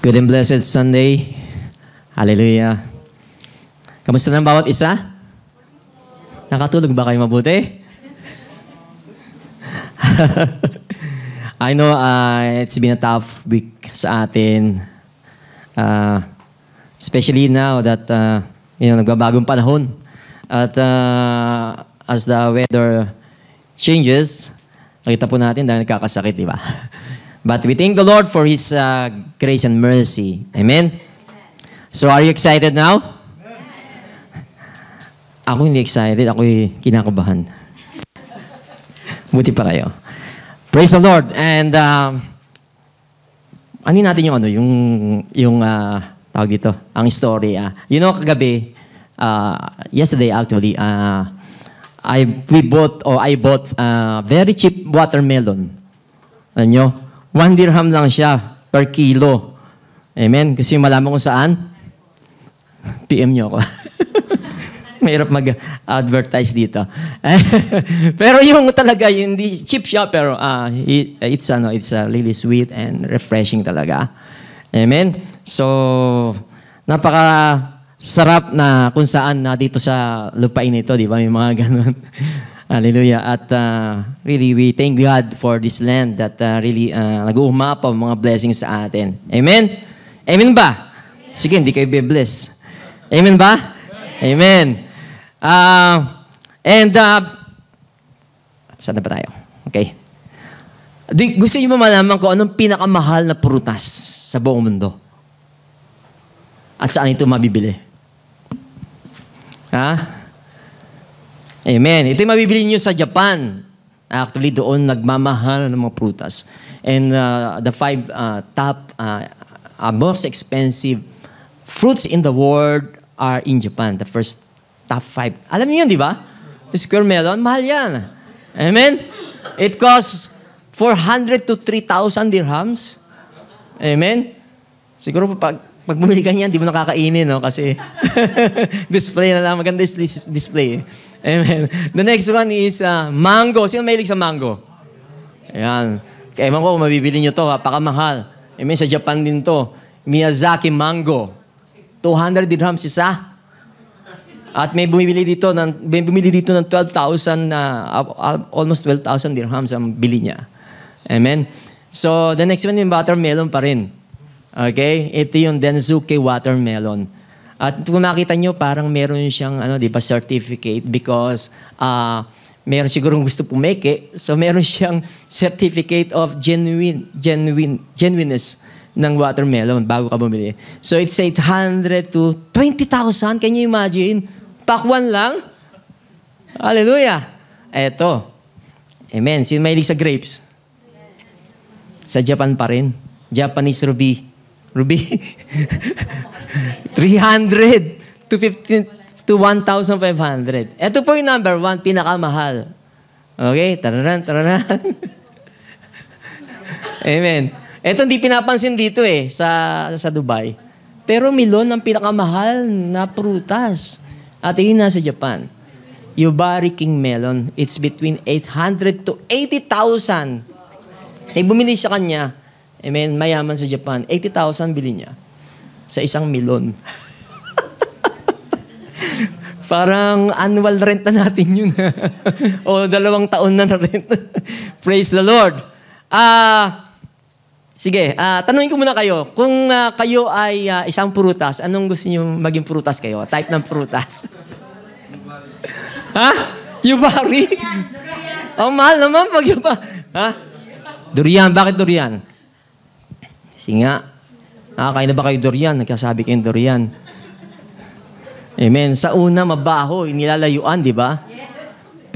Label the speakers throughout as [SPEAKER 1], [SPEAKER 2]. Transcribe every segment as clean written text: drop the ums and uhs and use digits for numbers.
[SPEAKER 1] Good and blessed Sunday. Hallelujah. Kamusta ng bawat isa? Nakatulog ba kayo mabuti? I know it's been a tough week sa atin. Especially now that nagbabagong panahon. At as the weather changes, nakita po natin dahil nagkakasakit, di ba? But we thank the Lord for His grace and mercy. Amen? So are you excited now? Ako hindi excited. Ako'y kinakabahan. Buti pa kayo. Praise the Lord. And ano natin yung tawag dito, ang story. Kagabi, yesterday actually, I bought very cheap watermelon. Ano nyo? 1 dirham lang siya per kilo. Amen? Kasi malaman kung saan, PM nyo ako. Mahirap mag-advertise dito. Pero yung talaga, hindi cheap siya, pero it's really sweet and refreshing talaga. Amen? So, napaka-sarap na kung saan na dito sa lupain ito, di ba? May mga ganun. Hallelujah. At really, we thank God for this land that really nag-uumapaw mga blessings sa atin. Amen? Amen ba? Sige, hindi kayo be-bless. Amen ba? Amen. Saan na ba tayo? Okay. Gusto niyo ba malaman kung anong pinakamahal na prutas sa buong mundo? At saan ito mabibili? Ha? Amen. Ito yung mabibili niyo sa Japan. Actually, doon nagmamahal ng mga prutas. And the 5 top, most expensive fruits in the world are in Japan. The first top 5. Alam niyo yun, di ba? Square melon, mahal yan. Amen? It costs 400 to 3,000 dirhams. Amen? Siguro pag bumili ka niyan, di mo nakakainin, no? Kasi display na lang. Maganda display. Amen. The next one is mango. Sino mahilig sa mango? Ayan. Kaya ewan ko, mabibili nyo to. Pakamahal. Amen. Sa Japan din to. Miyazaki mango. 200 dirhams isa. At may bumili dito ng 12,000 almost 12,000 dirhams ang bili niya. Amen. So, the next one yung watermelon pa rin. Okay? Ito yung Denzuke watermelon. At kung makita nyo, parang meron siyang certificate because meron sigurong gusto pumeke. So, meron siyang certificate of genuineness ng watermelon bago ka bumili. So, it's 800 to 20,000. Can you imagine? Pakwan lang? Hallelujah! Eto. Amen. Sino mahilig sa grapes? Sa Japan pa rin. Japanese ruby. Ruby? 300 to 1,500. Ito po yung number 1, pinakamahal. Okay? Tararan. Amen. Ito hindi pinapansin dito sa Dubai. Pero melon ang pinakamahal na prutas. At yun nasa Japan. Yubari King Melon, it's between 800 to 80,000. Bumili siya kanya. Amen. Mayaman sa Japan. 80,000 bili niya. Sa isang melon. Parang annual rent na natin yun. O 2 taon na rent. Praise the Lord. Sige, tanungin ko muna kayo. Kung kayo ay isang prutas, anong gusto niyo maging prutas kayo? Type ng prutas. Ha? Yubari? Oh, mahal naman pag yubari. Ha? Durian. Bakit durian? Kasi nga, nakakain na ba kayo durian? Nagkasabi kayong durian. Amen. Sa una, mabaho, nilalayuan, di ba?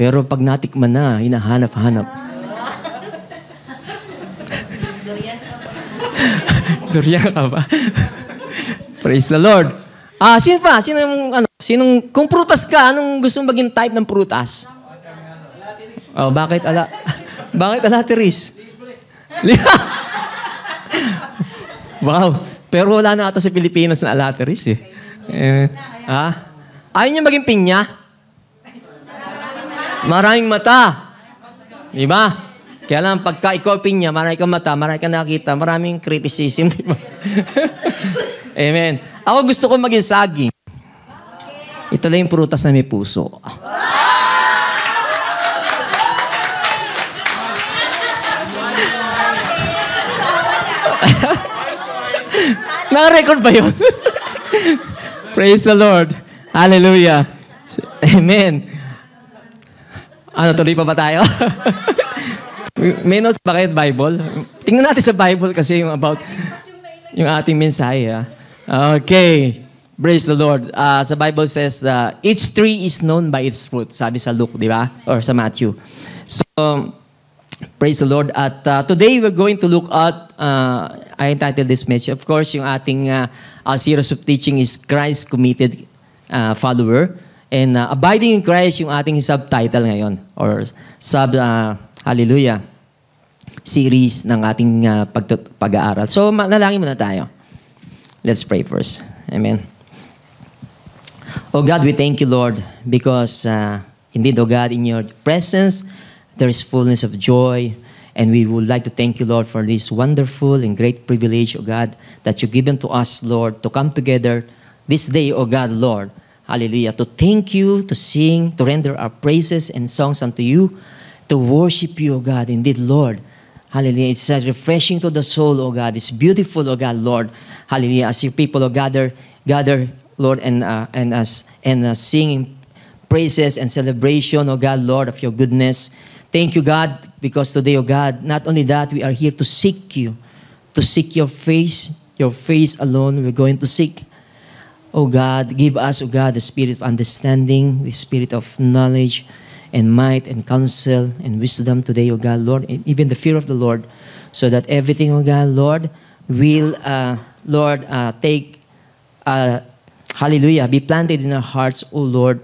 [SPEAKER 1] Pero pag natikman na, hinahanap-hanap. Durian ka ba? Praise the Lord. Sino pa? Kung prutas ka, anong gusto mong maging type ng prutas? Oh, bakit alatiris? Wow. Pero wala na ata sa Pilipinas na alatiris Ayaw niya maging pinya? Maraming mata. Diba? Kaya lang, pagka i-copy niya, marami kang mata, marami kang nakita, maraming criticism, di ba? Amen. Ako gusto ko maging saging. Ito lang yung prutas na may puso. Naka-record ba yun? Praise the Lord. Hallelujah. Amen. Ano, tuloy pa ba tayo? May notes ba kayo Bible? Tingnan natin sa Bible kasi yung about yung ating mensahe. Okay. Praise the Lord. Sa Bible says, each tree is known by its fruit. Sabi sa Luke, di ba? Or sa Matthew. So, praise the Lord. At today we're going to look at, I entitled this message, of course, yung ating series of teaching is Christ Committed Follower. And Abiding in Christ yung ating subtitle ngayon. Or Hallelujah, series ng ating pag-aaral. So, nalangin muna tayo. Let's pray first. Amen. Oh God, we thank you, Lord, because indeed, oh God, in your presence, there is fullness of joy. And we would like to thank you, Lord, for this wonderful and great privilege, oh God, that you've given to us, Lord, to come together this day, oh God, Lord. Hallelujah. To thank you, to sing, to render our praises and songs unto you, to worship you, O God. Indeed, Lord. Hallelujah. It's refreshing to the soul, O God. It's beautiful, O God, Lord. Hallelujah. As your people, O gather, Lord, and singing praises and celebration, O God, Lord, of your goodness. Thank you, God, because today, O God, not only that, we are here to seek you, to seek your face alone. We're going to seek, O God, give us, O God, the spirit of understanding, the spirit of knowledge, and might and counsel and wisdom today, O God, Lord, and even the fear of the Lord, so that everything, O God, Lord, will, take, hallelujah, be planted in our hearts, O Lord,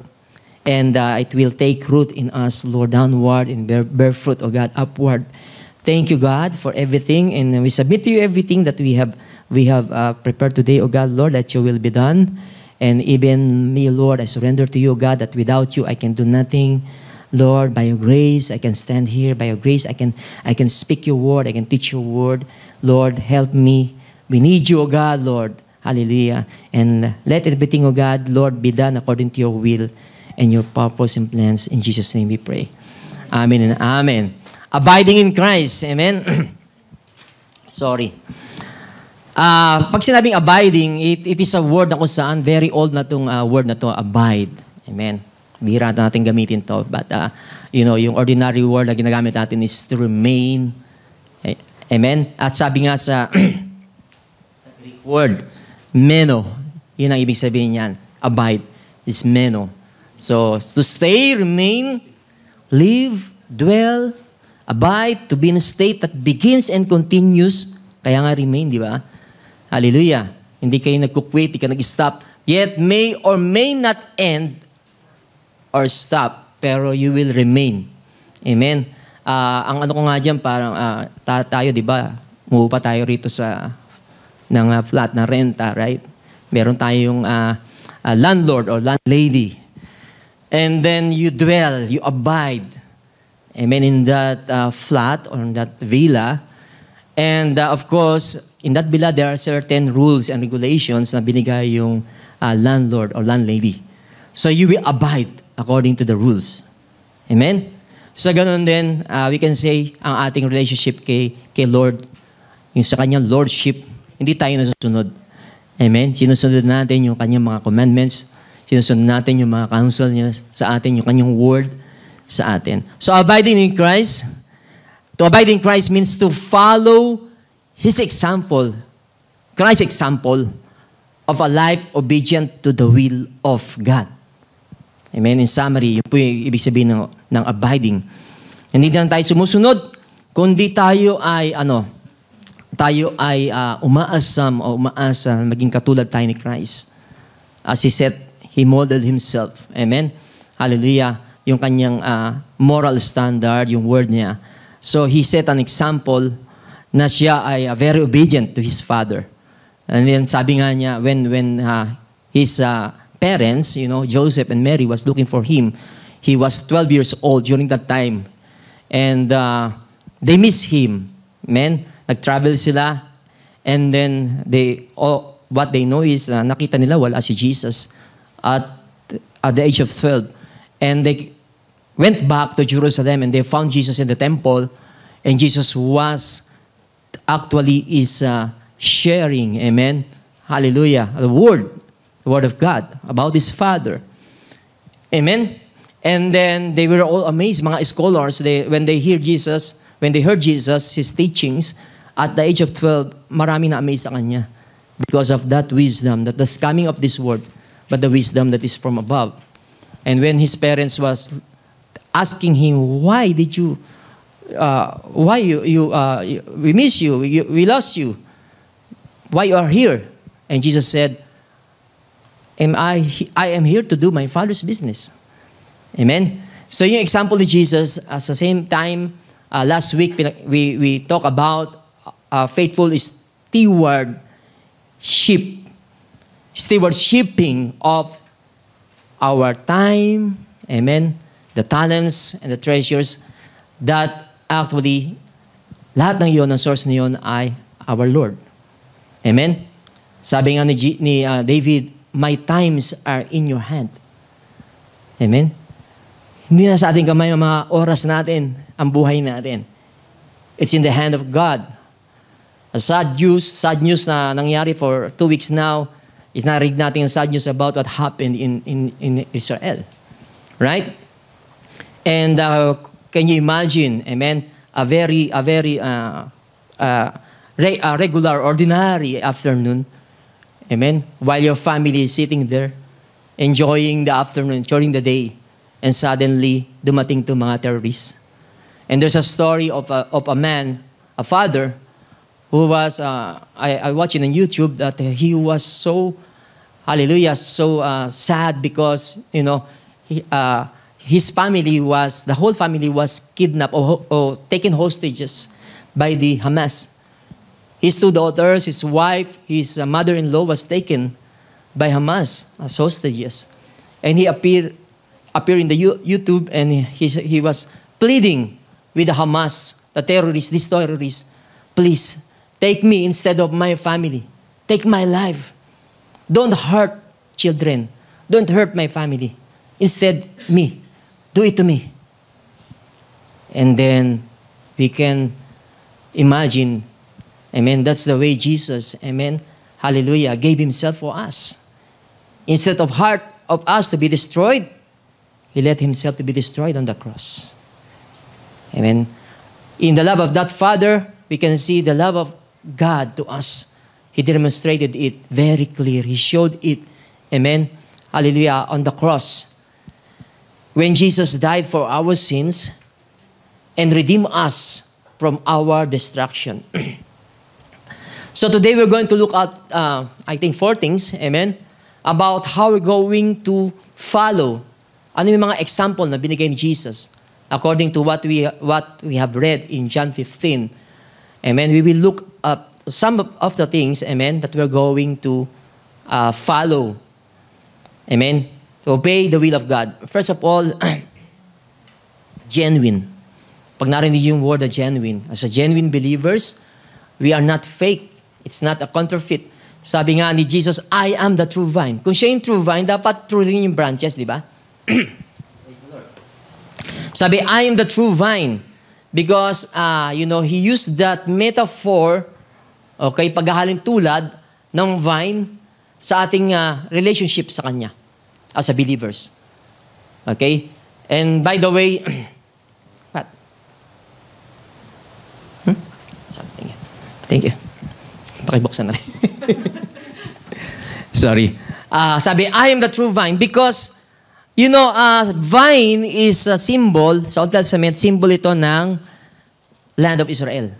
[SPEAKER 1] and it will take root in us, Lord, downward and bear fruit, O God, upward. Thank you, God, for everything, and we submit to you everything that we have prepared today, O God, Lord, that your will be done. And even me, Lord, I surrender to you, O God, that without you I can do nothing. Lord, by your grace, I can stand here. By your grace, I can speak your word. I can teach your word. Lord, help me. We need you, O God, Lord. Hallelujah. And let everything, O God, Lord, be done according to your will and your purpose and plans. In Jesus' name we pray. Amen and amen. Abiding in Christ. Amen. Sorry. Pag sinabing abiding, it is a word na kung saan, very old na itong word na to, abide. Amen. Bihira natin gamitin to. But, yung ordinary word na ginagamit natin is to remain. Amen. At sabi nga sa Greek word, meno. Yun ang ibig sabihin niyan. Abide is meno. So, to stay, remain, live, dwell, abide, to be in a state that begins and continues. Kaya nga remain, di ba? Hallelujah. Hindi kayo nag-quit, hindi ka nag-stop. Yet may or may not end or stop, pero you will remain. Amen. Ang ano ko nga dyan, parang tayo, di ba? Umuupa tayo rito ng flat na renta, right? Meron tayong landlord or landlady. And then you dwell, you abide. Amen. In that flat or in that villa. And of course, in that villa, there are certain rules and regulations na binigay yung landlord or landlady. So you will abide according to the rules. Amen? So ganun din, we can say, ang ating relationship kay Lord, yung sa kanyang lordship, hindi tayo nasusunod. Amen? Sinusunod natin yung kanyang mga commandments, sinusunod natin yung mga counsel niya sa atin, yung kanyang word sa atin. So abiding in Christ, to abide in Christ means to follow His example, Christ's example of a life obedient to the will of God. Amen. In summary, yun po yung ibig sabihin ng abiding. Hindi lang tayo sumusunod, kundi tayo ay umaasam o umaasa maging katulad tayo ni Christ. As He modeled Himself. Amen. Hallelujah. Yung kanyang moral standard, yung word niya. So He set an example na siya ay very obedient to His Father. And then sabi nga niya, when His parents, Joseph and Mary was looking for Him, He was 12 years old during that time. And they miss Him. Amen? Nag-travel sila, and then what they know is, nakita nila wala si Jesus at the age of 12. And they went back to Jerusalem, and they found Jesus in the temple, and Jesus was actually sharing, amen? Hallelujah. The Word of God about His Father. Amen? And then they were all amazed, mga scholars, when they heard Jesus, His teachings, at the age of 12, marami na amazed sa Kanya because of that wisdom, that the coming of this Word, but the wisdom that is from above. And when His parents was asking Him, why did you, we miss you, we lost you, why you are here? And Jesus said, I am here to do my Father's business. Amen? So yung example ni Jesus, at the same time, last week, we talk about faithful stewardshiping of our time, amen, the talents and the treasures, that actually, lahat ng iyon, ang source niyon ay our Lord. Amen? Sabi nga ni David, my times are in your hand. Amen? Hindi na sa ating kamay ang mga oras natin, ang buhay natin. It's in the hand of God. A sad news na nangyari for 2 weeks now, is narinig natin ang sad news about what happened in Israel. Right? And can you imagine, amen, a very regular, ordinary afternoon, amen, while your family is sitting there, enjoying the afternoon, enjoying the day, and suddenly, dumating to mga terrorists. And there's a story of a man, a father, who was, I watched it on YouTube, that he was so, hallelujah, so sad because, his family the whole family was kidnapped or taken hostages by the Hamas. His 2 daughters, his wife, his mother-in-law was taken by Hamas as hostages. And he appeared in the YouTube, and he was pleading with the Hamas, these terrorists, please, take me instead of my family. Take my life. Don't hurt children. Don't hurt my family. Instead, me. Do it to me. And then we can imagine, amen, that's the way Jesus, amen, hallelujah, gave Himself for us. Instead of heart of us to be destroyed, He let Himself to be destroyed on the cross. Amen. In the love of that Father, we can see the love of God to us. He demonstrated it very clear. He showed it, amen, hallelujah, on the cross. When Jesus died for our sins and redeemed us from our destruction. So today we're going to look at, I think, 4 things, amen, about how we're going to follow. Ano yung mga example na binigay ni Jesus according to what we have read in John 15. Amen. We will look at some of the things, amen, that we're going to follow. Amen. To obey the will of God. First of all, genuine. Pag narinig yung word na genuine, as a genuine believers, we are not fake. It's not a counterfeit. Sabi nga ni Jesus, I am the true vine. Kung siya yung true vine, dapat true rin yung branches, di ba? Sabi, I am the true vine. Because, He used that metaphor, okay, paghahalin tulad ng vine sa ating relationship sa Kanya as a believers. Okay? And by the way, what? Thank you. Pakibuksan na rin. Sorry. Sabi, I am the true vine because, vine is a symbol, sa Old Testament, symbol ito ng land of Israel.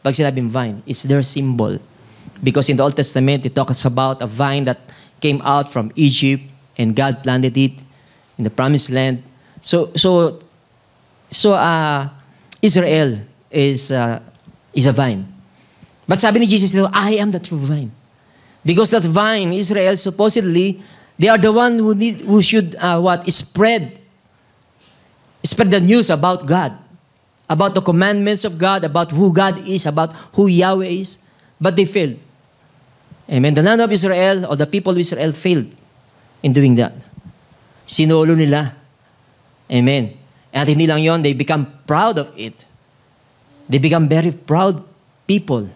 [SPEAKER 1] Pag sinabing vine, it's their symbol. Because in the Old Testament, it talks about a vine that came out from Egypt and God planted it in the promised land. So Israel is a vine. But sabi ni Jesus, I am the true vine. Because that vine, Israel, supposedly, they are the one who should spread the news about God. about the commandments of God, about who God is, about who Yahweh is, but they failed. Amen. The land of Israel, or the people of Israel, failed in doing that. Sinolo nila. Amen. At hindi lang yon, they become proud of it. They become very proud people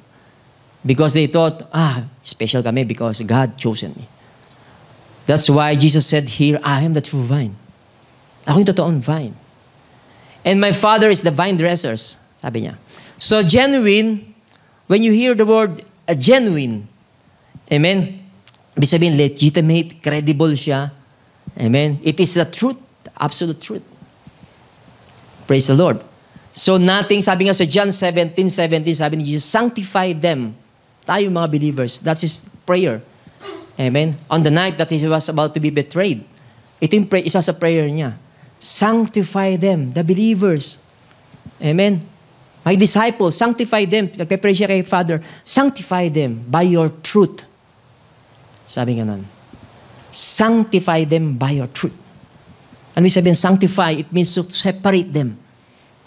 [SPEAKER 1] because they thought, special kami because God chosen me. That's why Jesus said here, I am the true vine. Ako yung totoong vine. And my Father is the vine dressers, sabi niya. So genuine, when you hear the word genuine, amen, ibig sabihin legitimate, credible siya. Amen. It is the truth, the absolute truth. Praise the Lord. So nothing, sabi nga sa John 17:17, sabi ni Jesus, sanctify them. Tayo mga believers. That's His prayer. Amen. On the night that He was about to be betrayed, ito yung isa sa prayer niya. Sanctify them, the believers. Amen. My disciples, sanctify them. Nagpe-pray siya kay Father, sanctify them by your truth. Sabi nga nun. Sanctify them by your truth. Ano yung sabihin, sanctify? It means to separate them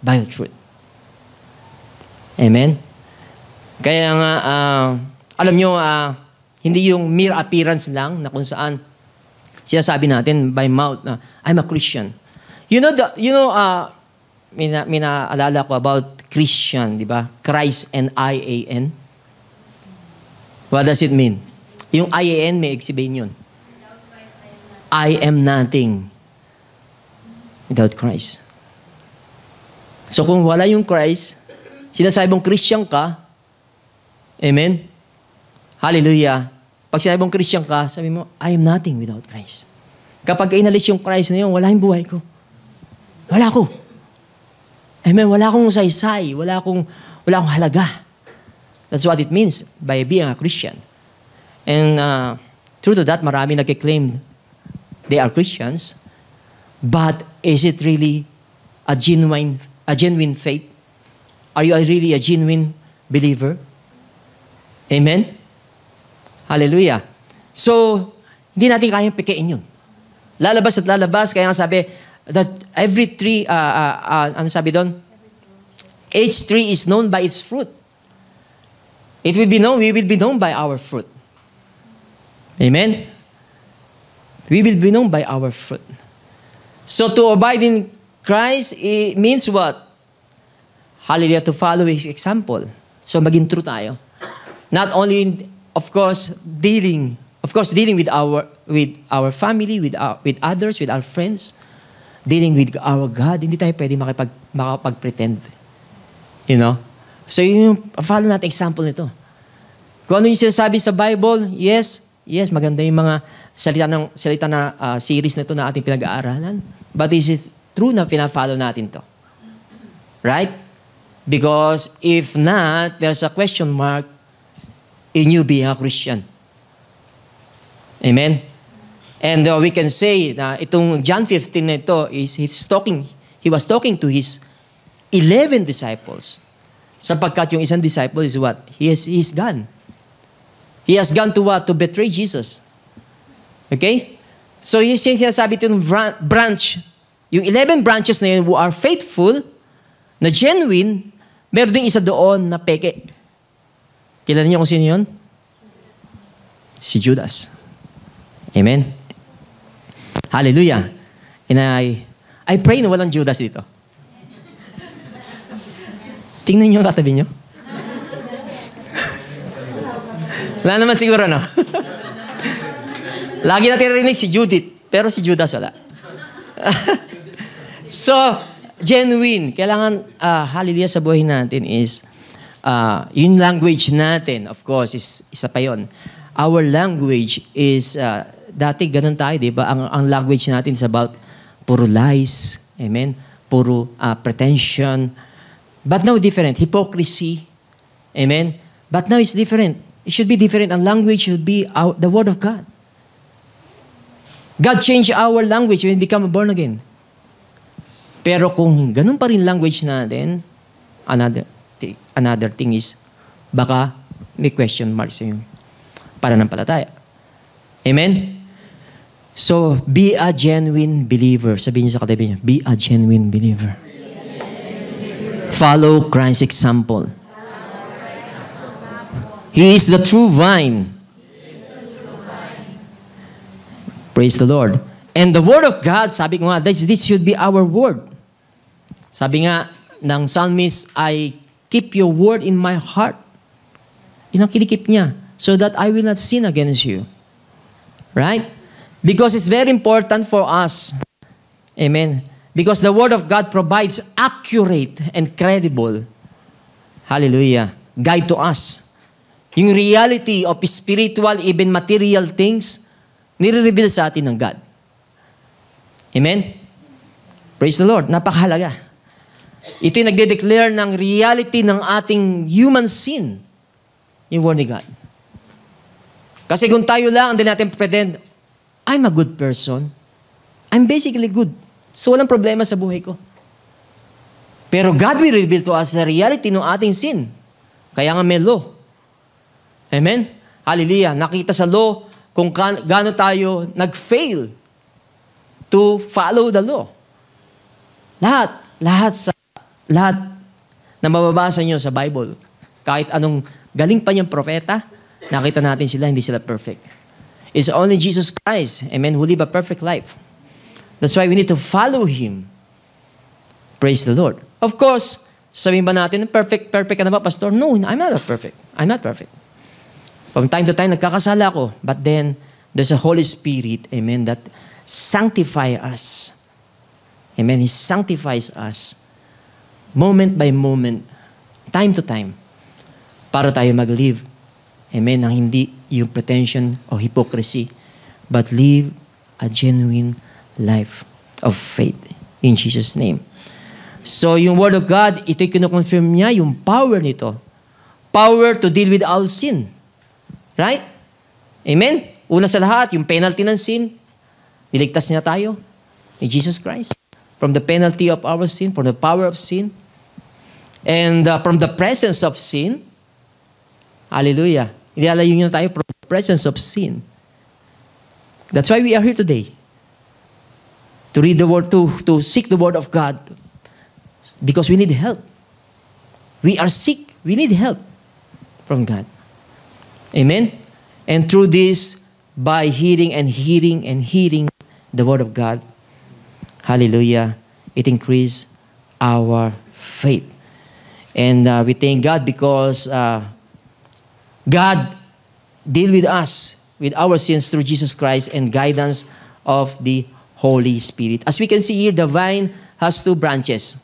[SPEAKER 1] by your truth. Amen? Kaya nga, alam nyo, hindi yung mere appearance lang na kung saan sinasabi natin by mouth na, I'm a Christian. May naalala ko about Christian, di ba? Christ and I-A-N. What does it mean? Yung I-A-N, may sabihin yun. I am nothing without Christ. So kung wala yung Christ, sinasabi mong Christian ka, amen? Hallelujah. Pag sinabi mong Christian ka, sabi mo, I am nothing without Christ. Kapag inalis yung Christ na yun, wala yung buhay ko. Wala ko. Amen? Wala akong saysay. Wala akong halaga. That's what it means by being a Christian. And true to that, marami nagkiklaim they are Christians. But is it really a genuine faith? Are you really a genuine believer? Amen? Hallelujah. So, hindi natin kayang pikein yun. Lalabas at lalabas, kaya nga sabi, that every tree, ano sabi doon? Each tree is known by its fruit. It will be known, we will be known by our fruit. Amen? We will be known by our fruit. So to abide in Christ, it means what? Hallelujah, to follow His example. So maging true tayo. Not only, of course, dealing with our family, with others, with our friends, dealing with our God. Hindi tayo pwede makapag-pretend. You know? So yung follow natin example nito. Kung ano yung sinasabi sa Bible, yes, maganda yung mga salita na series na ito na ating pinag-aaralan. But is it true na pina-follow natin to? Right? Because if not, there's a question mark in you being a Christian. Amen? And we can say na itong John 15 na ito is he was talking to his 11 disciples. Sapagkat yung isang disciple is what? He's gone. He has gone to what? To betray Jesus. Okay? So yung sinasabi ito yung branch, yung 11 branches na yun who are faithful, na genuine, meron din isa doon na peke. Kilala niyo kung sino yun? Si Judas. Amen? Hallelujah. And I pray na walang Judas dito. Tingnan niyo ang katabi niyo. Wala naman siguro, no? Lagi natin rinig si Judith, pero si Judas wala. So, genuine. Kailangan, hallelujah, sa buhay natin is, yung language natin, of course, is isa pa yun. Our language is, dati ganun tayo, di ba? Ang language natin is about puro lies, amen? Puro pretension. But now different. Hypocrisy, amen? But now it's different. It should be different. Ang language should be the Word of God. God changed our language when we become born again. Pero kung ganun pa rin language natin, another thing is, baka may question mark sa yung pananampalataya. Amen? So, be a genuine believer. Sabihin niyo sa katabi niyo, be a genuine believer. follow Christ's example. He is the true vine. Praise the Lord. And the Word of God, sabi ko nga, this should be our word. Sabi nga ng psalmist, I keep your word in my heart. Yun ang kinikip niya. So that I will not sin against you. Right? Because it's very important for us. Amen. Because the Word of God provides accurate and credible, hallelujah, guide to us. Yung reality of spiritual, even material things, nire-reveal sa atin ng God. Amen? Praise the Lord. Napakahalaga. Ito'y nagde-declare ng reality ng ating human sin. Yung Word ni God. Kasi kung tayo lang, hindi natin pretend, I'm a good person. I'm basically good. So walang problema sa buhay ko. Pero God will reveal to us the reality ng ating sin. Kaya nga may law. Amen? Hallelujah. Nakita sa law kung gaano tayo nag-fail to follow the law. Lahat na mababasa nyo sa Bible, kahit anong galing pa niyang propeta, nakita natin sila, hindi sila perfect. It's only Jesus Christ, amen, who live a perfect life. That's why we need to follow Him. Praise the Lord. Of course, sabihin ba natin, perfect ka na ba, Pastor? No, I'm not perfect. I'm not perfect. From time to time, nagkakasala ako. But then, there's a Holy Spirit, amen, that sanctify us. Amen. He sanctifies us moment by moment, time to time, para tayo mag-live. Amen. Nang hindi yung pretension o hypocrisy, but live a genuine life of faith in Jesus' name. So, yung Word of God, ito'y kinukonfirm niya, yung power nito. Power to deal with all sin. Right? Amen? Una sa lahat, yung penalty ng sin, niligtas niya tayo ni Jesus Christ. From the penalty of our sin, from the power of sin, and from the presence of sin. Hallelujah. Ilalayo niya tayo from the presence of sin. That's why we are here today. To read the Word, to seek the Word of God. Because we need help. We are sick. We need help from God. Amen? And through this, by hearing and hearing and hearing the Word of God, hallelujah, it increased our faith. And we thank God because God deal with us, with our sins through Jesus Christ and guidance of the Holy Spirit. As we can see here, the vine has 2 branches.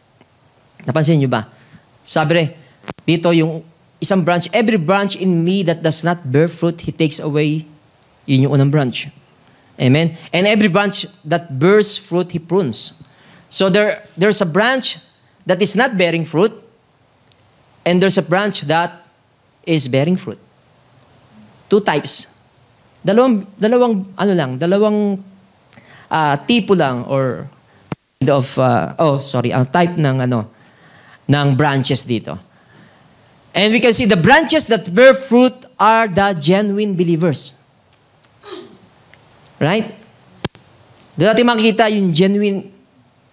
[SPEAKER 1] Napansin niyo ba? Sabi dito yung isang branch, every branch in me that does not bear fruit, He takes away. Yun yung unang branch. Amen? And every branch that bears fruit, He prunes. So there's a branch that is not bearing fruit, and there's a branch that is bearing fruit. 2 types. Dalawang tipo lang or ang type ng branches dito. And we can see the branches that bear fruit are the genuine believers. Right? Doon natin makikita yung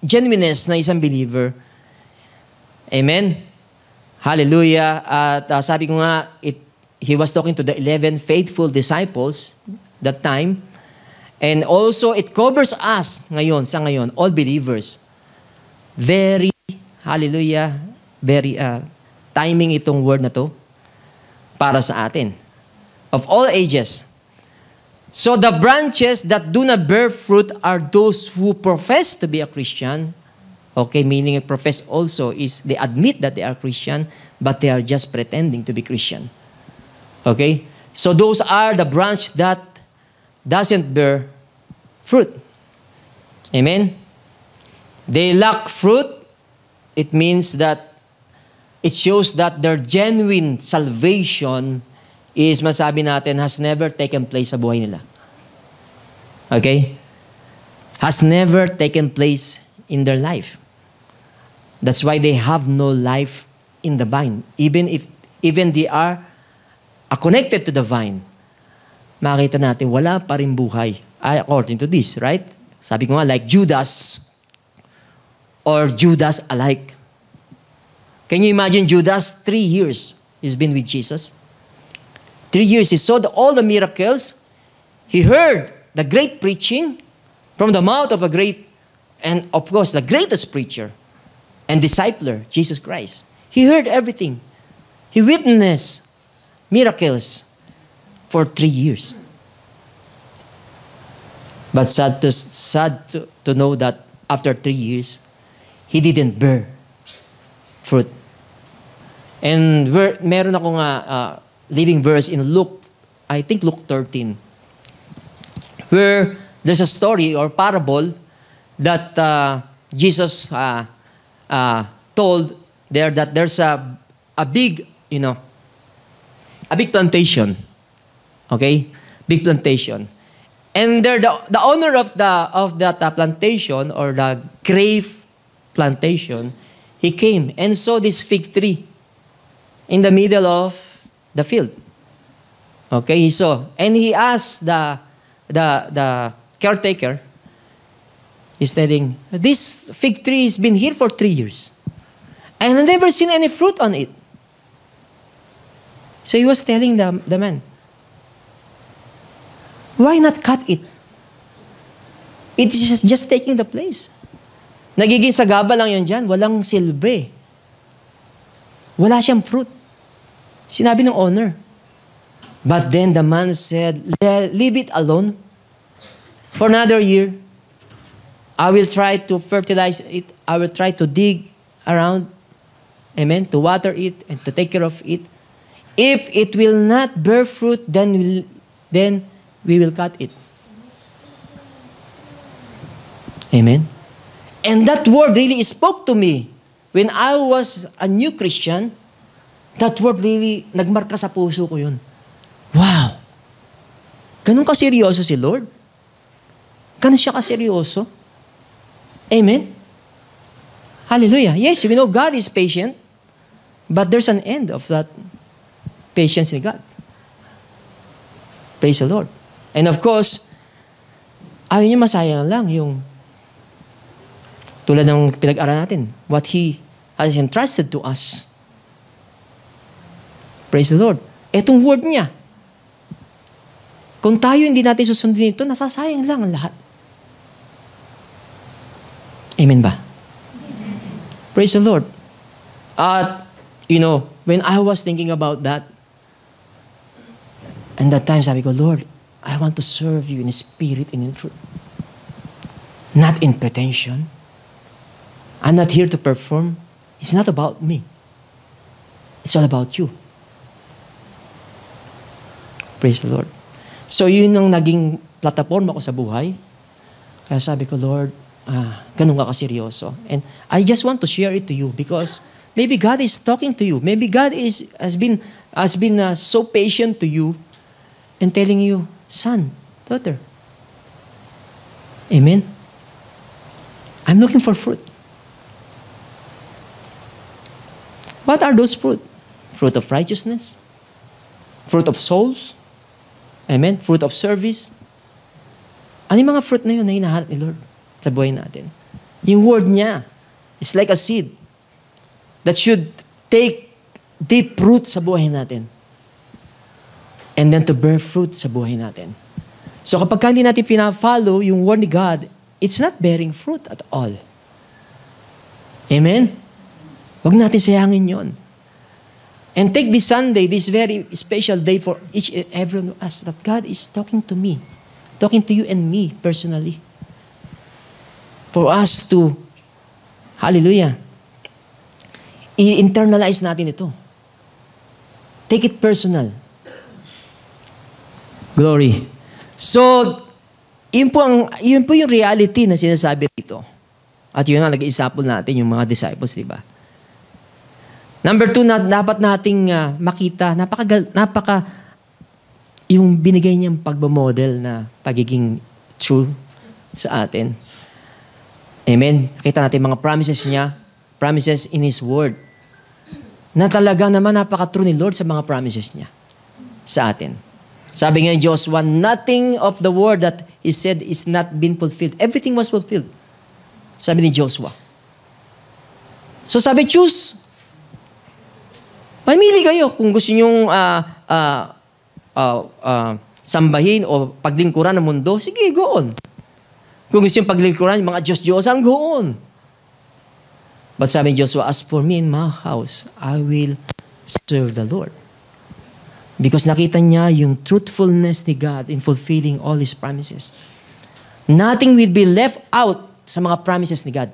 [SPEAKER 1] genuineness na isang believer. Amen? Hallelujah. At sabi ko nga, he was talking to the 11 faithful disciples that time. And also, it covers us ngayon, sa ngayon, all believers. Very, hallelujah, very timing itong word na to para sa atin. Of all ages. So the branches that do not bear fruit are those who profess to be a Christian. Okay, meaning profess also is they admit that they are Christian, but they are just pretending to be Christian. Okay? So those are the branch that doesn't bear fruit. Amen? They lack fruit. It means that it shows that their genuine salvation is, masabi natin, has never taken place sa buhay nila. Okay? Has never taken place in their life. That's why they have no life in the vine. Even they are connected to the vine, makita natin, wala pa rin buhay. According to this, right? Sabi ko nga, like Judas or Judas alike. Can you imagine Judas? 3 years he's been with Jesus. 3 years he saw all the miracles. He heard the great preaching from the mouth of a great, and of course, the greatest preacher and discipler, Jesus Christ. He heard everything. He witnessed miracles for 3 years. But sad to know that after 3 years, he didn't bear fruit. And meron akong living verse in Luke, I think Luke 13, where there's a story or parable that Jesus told there, that there's a big, a big plantation. Okay? Big plantation. And there, the owner of that plantation, or the grape plantation, he came and saw this fig tree in the middle of the field. Okay, he saw. And he asked the caretaker, he's telling, this fig tree has been here for 3 years. And I've never seen any fruit on it. So he was telling the man, why not cut it? It is just taking the place. Nagiging sagaba lang yan dyan. Walang silbi. Wala siyang fruit. Sinabi ng owner. But then the man said, leave it alone for another year. I will try to fertilize it. I will try to dig around. Amen. To water it and to take care of it. If it will not bear fruit, then we will cut it. Amen. And that word really spoke to me. When I was a new Christian, that word really nagmarka sa puso ko yun. Wow! Ganun kaseryoso si Lord? Ganun siya kaseryoso? Amen? Hallelujah. Yes, we know God is patient, but there's an end of that patience in God. Praise the Lord. And of course, ayaw niya masayang lang yung tulad ng pinag-aral natin, what He has entrusted to us. Praise the Lord. Etong word niya, kung tayo hindi natin susundin ito, nasasayang lang ang lahat. Amen ba? Praise the Lord. At, when I was thinking about that, and that time sabi ko, Lord, I want to serve you in spirit and in truth. Not in pretension. I'm not here to perform. It's not about me. It's all about you. Praise the Lord. So yun ang naging plataforma ko sa buhay. Kaya sabi ko, Lord, ganun ka kaseryoso. And I just want to share it to you because maybe God is talking to you. Maybe God has been so patient to you and telling you, son, daughter. Amen? I'm looking for fruit. What are those fruit? Fruit of righteousness? Fruit of souls? Amen? Fruit of service? Ano yung mga fruit na yun na hinahanap ni Lord sa buhay natin? Yung word niya is like a seed that should take deep root sa buhay natin. And then to bear fruit sa buhay natin. So kapag hindi natin pina-follow yung word ni God, it's not bearing fruit at all. Amen? Huwag natin sayangin yon. And take this Sunday, this very special day for each and every one of us, that God is talking to me, talking to you and me personally. For us to, hallelujah, i-internalize natin ito. Take it personal. Glory. So, yun po yung reality na sinasabi dito. At yun ang nag-example natin, yung mga disciples, di ba? Number 2, dapat nating makita, yung binigay niyang pagmamodel na pagiging true sa atin. Amen? Kita natin mga promises niya, promises in His Word, na talagang naman napaka-true ni Lord sa mga promises niya sa atin. Sabi nga ni Joshua, nothing of the word that He said is not been fulfilled. Everything was fulfilled. Sabi ni Joshua. So sabi, choose. Mamili kayo kung gusto nyong sambahin o paglingkuran ng mundo, sige, go on. Kung gusto yung paglingkuran, yung mga Diyos-Diyosan, go on. But sabi ni Joshua, as for me and my house, I will serve the Lord. Because nakita niya yung truthfulness ni God in fulfilling all His promises. Nothing will be left out sa mga promises ni God.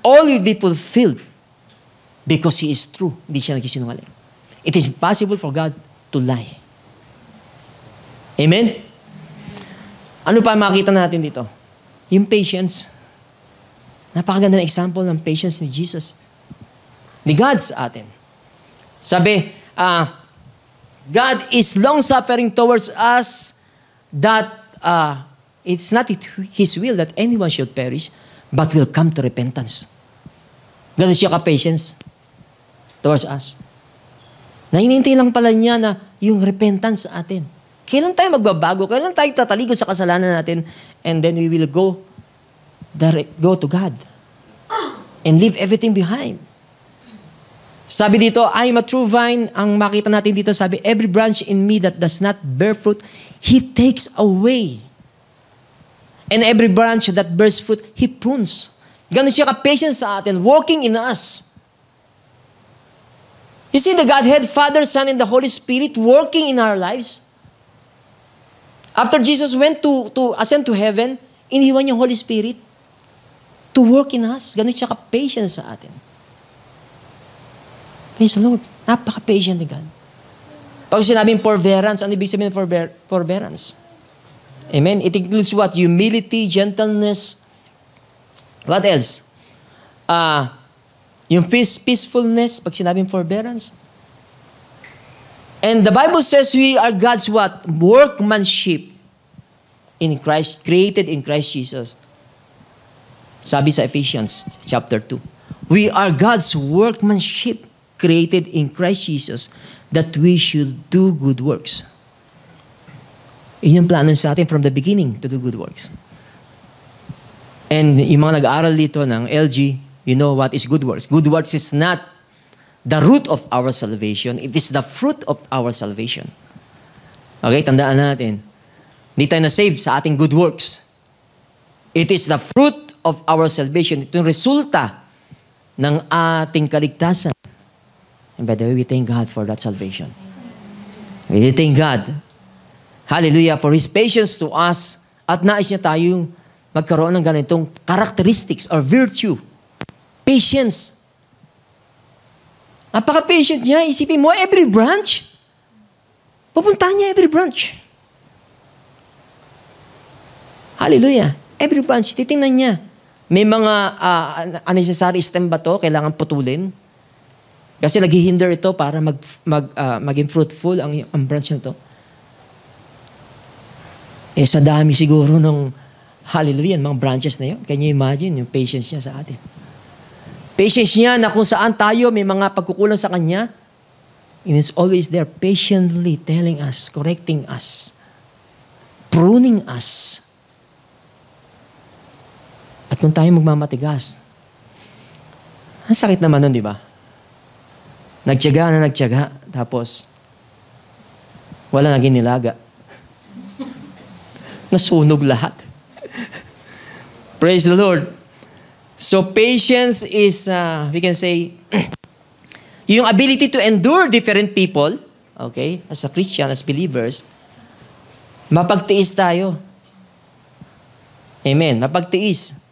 [SPEAKER 1] All will be fulfilled because He is true. Hindi siya nagsisinungaling. It is impossible for God to lie. Amen? Ano pa makita natin dito? Yung patience. Napakaganda ng example ng patience ni Jesus. Ni God sa atin. Sabi, God is long-suffering towards us that it's not His will that anyone should perish, but will come to repentance. Ganun siya ka-patience towards us. Nahinintay lang pala niya na yung repentance sa atin. Kailan tayo magbabago? Kailan tayo tatalikod sa kasalanan natin? And then we will go to God and leave everything behind. Sabi dito, I am a true vine. Ang makita natin dito, sabi, every branch in me that does not bear fruit, He takes away. And every branch that bears fruit, He prunes. Ganun siya ka-patience sa atin, working in us. You see the Godhead, Father, Son, and the Holy Spirit working in our lives. After Jesus went to ascend to heaven, iniwan yung Holy Spirit to work in us. Ganun siya ka-patience sa atin. Praise the Lord. Napaka-patient ni God. Pag sinabing forbearance, ano ibig sabihin ng forbearance? Amen? It includes what? Humility, gentleness. What else? Yung peacefulness, pag sinabing forbearance. And the Bible says we are God's what? Workmanship in Christ, created in Christ Jesus. Sabi sa Ephesians chapter 2. We are God's workmanship created in Christ Jesus that we should do good works. Yun yung plano sa atin from the beginning to do good works. And yung mga nag-aaral dito ng LG, you know what is good works. Good works is not the root of our salvation. It is the fruit of our salvation. Okay, tandaan natin. Hindi tayo na-save sa ating good works. It is the fruit of our salvation. Ito yung resulta ng ating kaligtasan. And by the way, we thank God for that salvation. We thank God. Hallelujah, for His patience to us at nais niya tayong magkaroon ng ganitong characteristics or virtue. Patience. Napaka-patient niya. Isipin mo, every branch. Pupuntahan niya every branch. Hallelujah. Every branch. Titingnan niya. May mga unnecessary stem ba to? Kailangan putulin. Kasi naghihinder ito para maging fruitful ang branch na to. Sa dami siguro ng hallelujah, mga branches na yun. Can you imagine yung patience niya sa atin? Patience niya na kung saan tayo may mga pagkukulang sa Kanya, and it's always there patiently telling us, correcting us, pruning us. At kung tayo magmamatigas, ang sakit naman nun, di ba? Nagtiyaga, tapos wala naging nilaga. Nasunog lahat. Praise the Lord. So patience is, we can say, yung ability to endure different people, okay, as a Christian, as believers, mapagtiis tayo. Amen. Mapagtiis.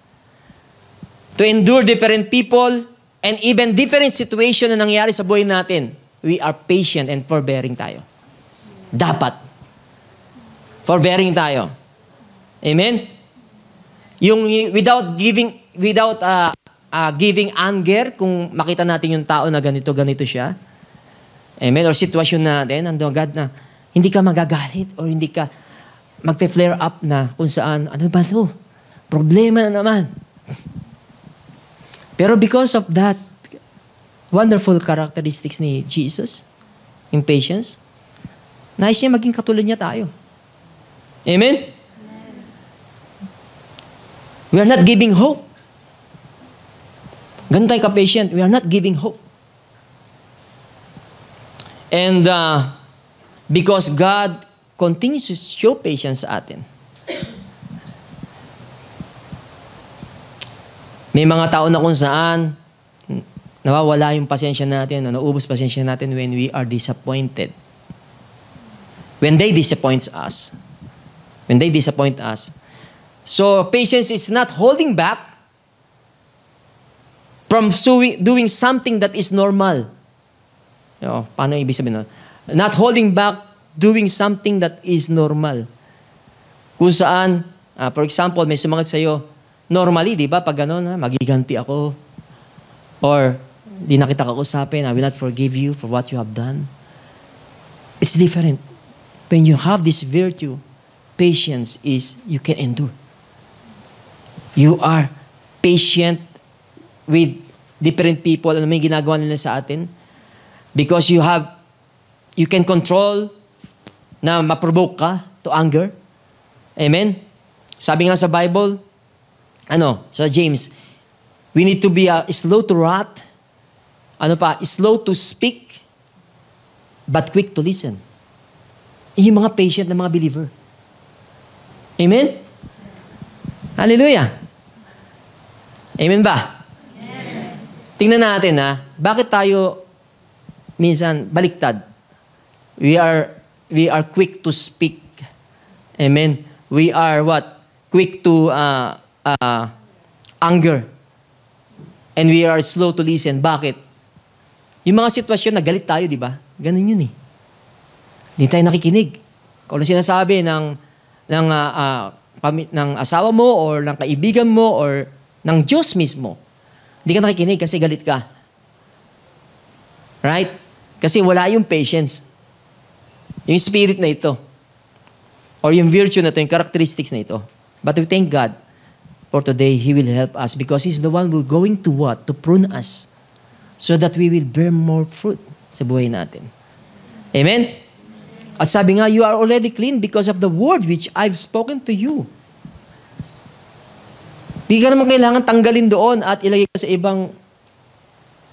[SPEAKER 1] To endure different people and even different situation na nangyari sa buhay natin, we are patient and forbearing tayo. Dapat. Forbearing tayo. Amen? Yung without giving anger, kung makita natin yung tao na ganito siya, amen, or sitwasyon natin, ando agad na, hindi ka magagalit or hindi ka magpe-flare up na kung saan, ano ba to? Problema na naman. Pero because of that wonderful characteristics ni Jesus, yung patience, nais niya maging katulad niya tayo. Amen? We are not giving hope. Ganun tayo ka-patient. We are not giving hope. And because God continues to show patience sa atin. May mga tao na kung saan nawawala yung pasensya natin, naubos pasensya natin when we are disappointed. When they disappoint us. When they disappoint us. So, patience is not holding back from doing something that is normal. Paano ibig sabihin? Not holding back doing something that is normal. Kung saan, for example, may sumangat sa'yo, normally, di ba, pag gano'n, magiganti ako. Or, di na kita kausapin, I will not forgive you for what you have done. It's different. When you have this virtue, patience is you can endure. You are patient with different people. Ano may ginagawa nila sa atin? Because you can control na ma-provoke ka to anger. Amen? Sabi nga sa Bible, sa James, we need to be slow to wrath, slow to speak, but quick to listen. Yung mga patient na mga believer. Amen? Hallelujah. Amen ba? Amen. Tingnan natin bakit tayo minsan baliktad? We are quick to speak. Amen. We are what? Quick to anger. And we are slow to listen. Bakit? Yung mga sitwasyon na galit tayo, di ba? Ganun yun eh. Hindi tayo nakikinig. Kung ano sinasabi ng asawa mo or ng kaibigan mo or ng Diyos mismo, hindi ka nakikinig kasi galit ka. Right? Kasi wala yung patience. Yung spirit na ito. Or yung virtue na ito, yung characteristics na ito. But we thank God for today, He will help us because He's the one who going to what? To prune us so that we will bear more fruit sa buhay natin. Amen? At sabi nga, you are already clean because of the word which I've spoken to you. Di ka naman kailangan tanggalin doon at ilagay ka sa ibang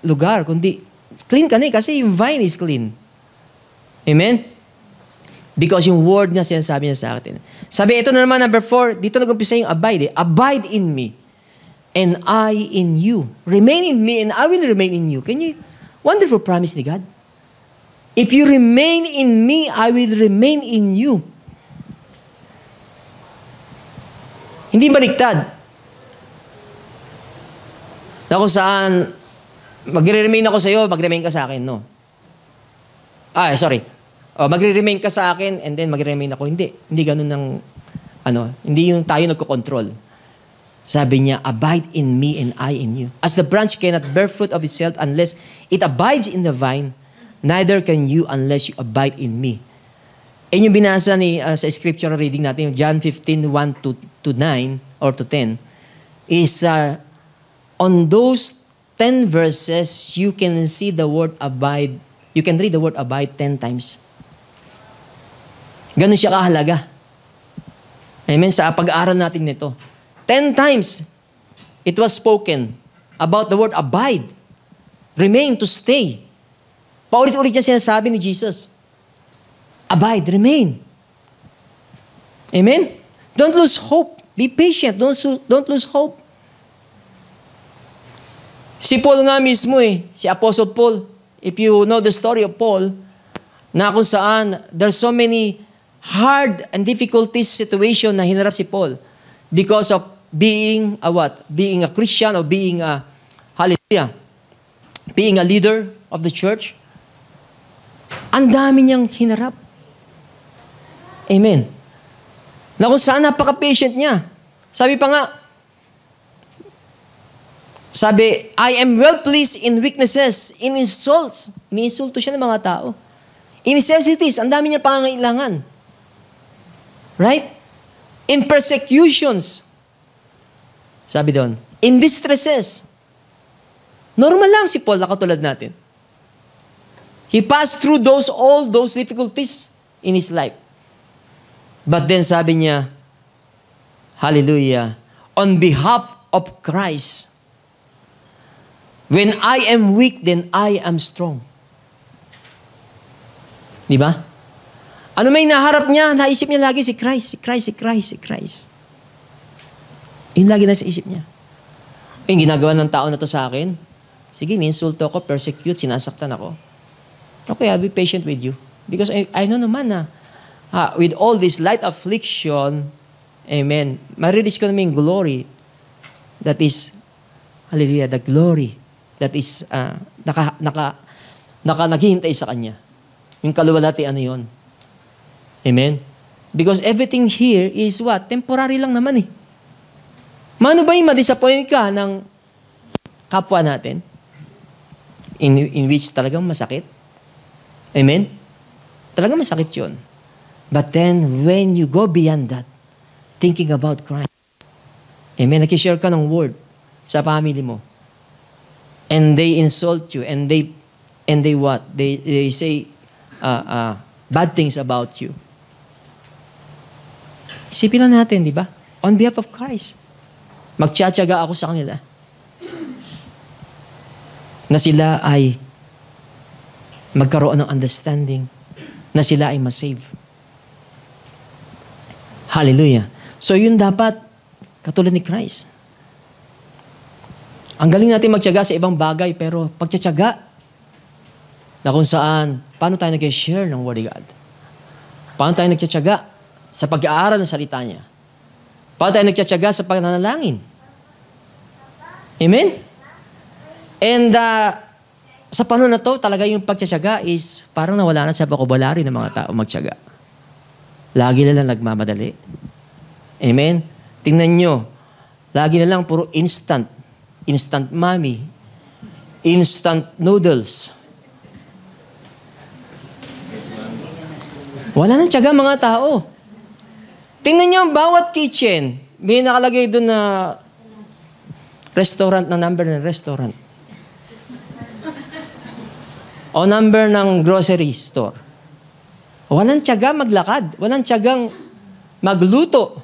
[SPEAKER 1] lugar, kundi clean ka na kasi yung vine is clean. Amen? Because yung word niya sinasabi niya sa atin. Sabi, ito na naman, number 4, dito nag-umpisa yung abide. Abide in me, and I in you. Remain in me, and I will remain in you. Wonderful promise ni God. If you remain in me, I will remain in you. Hindi baliktad. Na kung saan, magre-remain ako sa iyo, magre-remain ka sa akin, no? Magre-remain ka sa akin, and then magre-remain ako. Hindi ganun ng, hindi yung tayo nagko-control. Sabi niya, abide in me and I in you. As the branch cannot bear fruit of itself unless it abides in the vine, neither can you unless you abide in me. Yung binasa sa scripture reading natin, John 15:1 to 9 or to 10, is on those 10 verses, you can see the word abide. You can read the word abide 10 times. Ganun siya kahalaga. Amen? Sa pag-aaral natin nito. 10 times, it was spoken about the word abide. Remain, to stay. Paulit-ulit niya sinasabi ni Jesus. Abide, remain. Amen? Don't lose hope. Be patient. Don't lose hope. Si Paul nga mismo si Apostle Paul, if you know the story of Paul, na kung saan there's so many hard and difficulties situation na hinarap si Paul because of being Being a Christian or being a leader of the church. Ang dami niyang hinarap. Amen. Na kung saan napaka-patient niya. Sabi pa nga, I am well pleased in weaknesses, in insults. Iniinsulto siya ng mga tao. In necessities, ang dami niya pangangailangan. Right? In persecutions. Sabi doon, in distresses. Normal lang si Paul na katulad natin. He passed through all those difficulties in his life. But then sabi niya, hallelujah, on behalf of Christ, when I am weak, then I am strong. Di ba? Ano may naharap niya? Naisip niya lagi si Christ, si Christ, si Christ, si Christ. Yun lagi nasa isip niya. Yung ginagawa ng tao na to sa akin, sige, minsulto ako, persecute, sinasaktan ako. Okay, I'll be patient with you. Because I know naman na with all this light affliction, amen, marireach ko naman yung glory that is, hallelujah, the glory that is naghihintay sa Kanya. Yung kaluwalhatian na yun. Amen? Because everything here is what? Temporary lang naman eh. Mano ba yung ma-disappoint ka ng kapwa natin? In which talagang masakit? Amen? Talagang masakit yun. But then, when you go beyond that, thinking about Christ, amen, nakishare ka ng word sa family mo, and they insult you, and they what? They say bad things about you. Isipin lang natin, di ba? On behalf of Christ. Magtsatsaga ako sa kanila na sila ay magkaroon ng understanding, na sila ay masave. Hallelujah. So yun dapat katulad ni Christ. Ang galing natin magtyaga sa ibang bagay, pero pagtsatsaga na kung saan, paano tayo nag-share ng Word of God? Paano tayo nagtsatsaga sa pag-aaral ng salita niya? Paano tayo nagtsatsaga sa pananalangin? Amen? And sa panahon na to, talaga yung pagtsatsaga is parang nawala na sa vocabulary ng mga tao magtyaga. Lagi na lang nagmamadali. Amen? Tingnan nyo, lagi na lang puro instant. Instant mommy. Instant noodles. Wala nang tiyaga mga tao. Tingnan nyo ang bawat kitchen. May nakalagay doon na restaurant, na number ng restaurant. O number ng grocery store. Walang tiyaga maglakad. Walang tiyagang magluto.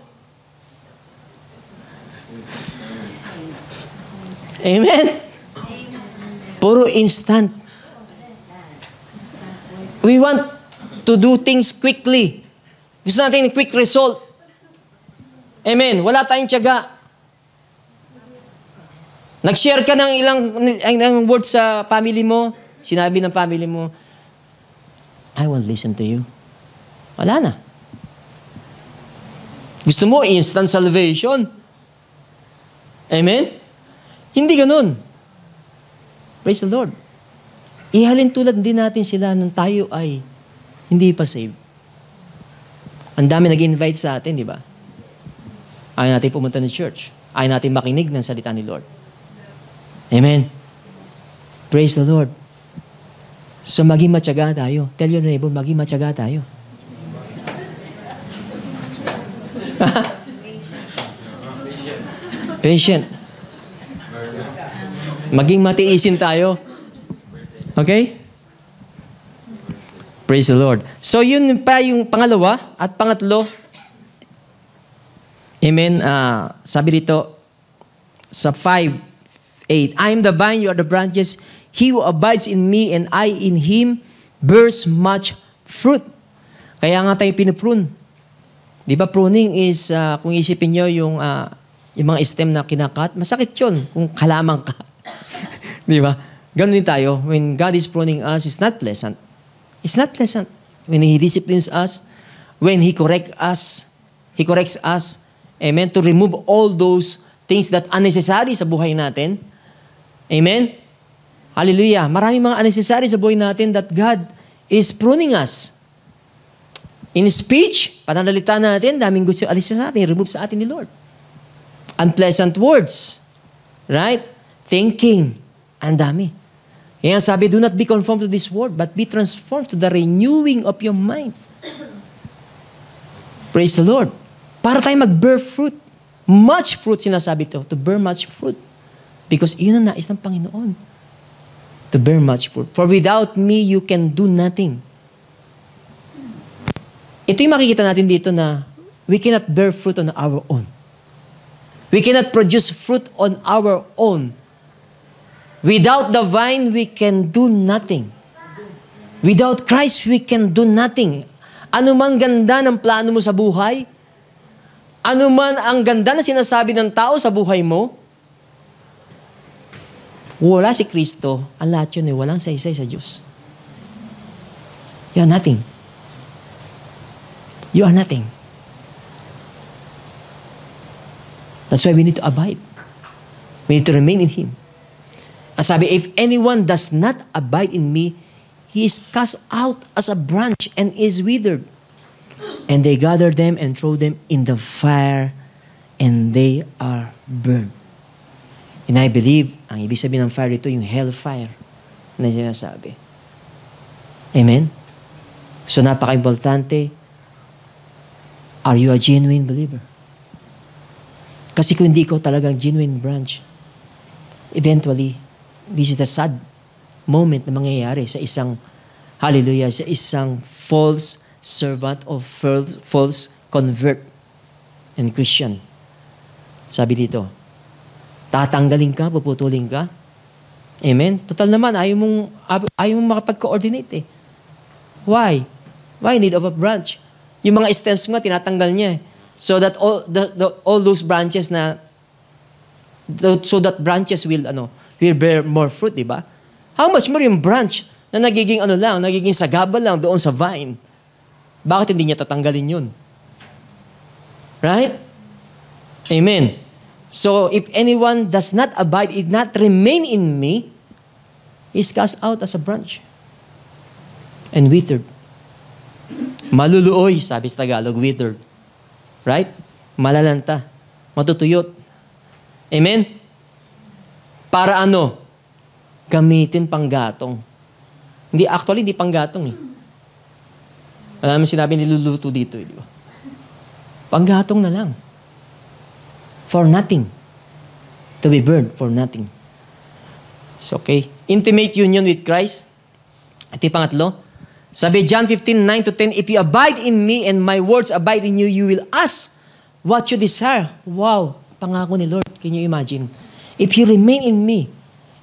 [SPEAKER 1] Amen? Puro instant. We want to do things quickly. Gusto natin quick result. Amen. Wala tayong tiyaga. Nag-share ka ng ilang words sa family mo. Sinabi ng family mo, I won't listen to you. Wala na. Gusto mo instant salvation. Amen? Hindi ganun. Praise the Lord. Ihalin tulad din natin sila nung tayo ay hindi pa saved. Ang dami nag-invite sa atin, di ba? Ayaw natin pumunta ng church. Ayaw natin makinig ng salita ni Lord. Amen. Praise the Lord. So maging matyaga tayo. Tell your neighbor, maging matyaga tayo. Patient. Maging matiisin tayo. Okay? Praise the Lord. So yun pa yung pangalawa at pangatlo. Amen. Sabi dito sa 5:8, I am the vine, you are the branches. He who abides in me and I in him bears much fruit. Kaya nga tayo pinuprune. Di ba pruning is, kung isipin nyo yung mga stem na kinakat, masakit yun kung kalamang ka. Di ba? Ganun din tayo. When God is pruning us, it's not pleasant. It's not pleasant. When He disciplines us, when He corrects us, amen, to remove all those things that unnecessary sa buhay natin. Amen? Hallelujah. Maraming mga unnecessary sa buhay natin that God is pruning us. In speech, pananalita natin, daming gusto alis sa atin, remove sa atin ni Lord. Unpleasant words. Right? Thinking. Ang dami. Kaya sabi, do not be conformed to this world, but be transformed to the renewing of your mind. Praise the Lord. Para tayo mag-bear fruit. Much fruit, sinasabi to bear much fruit. Because iyon ang nais ng Panginoon. To bear much fruit. For without me, you can do nothing. Ito yung makikita natin dito na we cannot bear fruit on our own. We cannot produce fruit on our own. Without the vine, we can do nothing. Without Christ, we can do nothing. Ano man ganda ng plano mo sa buhay, ano man ang ganda na sinasabi ng tao sa buhay mo, wala si Kristo, ang lahat yun ay walang saysay sa Diyos. You are nothing. You are nothing. That's why we need to abide. We need to remain in Him. Ang sabi, if anyone does not abide in me, he is cast out as a branch and is withered. And they gather them and throw them in the fire, and they are burned. And I believe, ang ibig sabihin ng fire dito, yung hellfire na sinasabi. Amen? So napaka-importante, are you a genuine believer? Kasi kung hindi ikaw talagang genuine branch, eventually, this is the sad moment na mangyayari sa isang, hallelujah, sa isang false servant or false convert and Christian. Sabi dito, tatanggalin ka, puputulin ka. Amen? Total naman, ayaw mong makapag-coordinate eh. Why? Why need of a branch? Yung mga stems nga, tinatanggal niya eh. So that all those branches na, so that branches will bear more fruit, di ba? How much more yung branch na nagiging nagiging sagabal lang doon sa vine? Bakit hindi niya tatanggalin yun? Right? Amen. So, if anyone does not abide, it not remain in me, is cast out as a branch and withered. Maluluoy, sabi sa Tagalog, withered. Right? Malalanta. Matutuyot. Amen? Para ano? Gamitin panggatong. Hindi panggatong eh. Alam mo sinabi niluluto dito eh, di ba? Panggatong na lang. For nothing. To be burned for nothing. So, okay. Intimate union with Christ. Ito yung pangatlo. Sabi, John 15:9-10, if you abide in me and my words abide in you, you will ask what you desire. Wow. Pangako ni Lord. Can you imagine? If you remain in me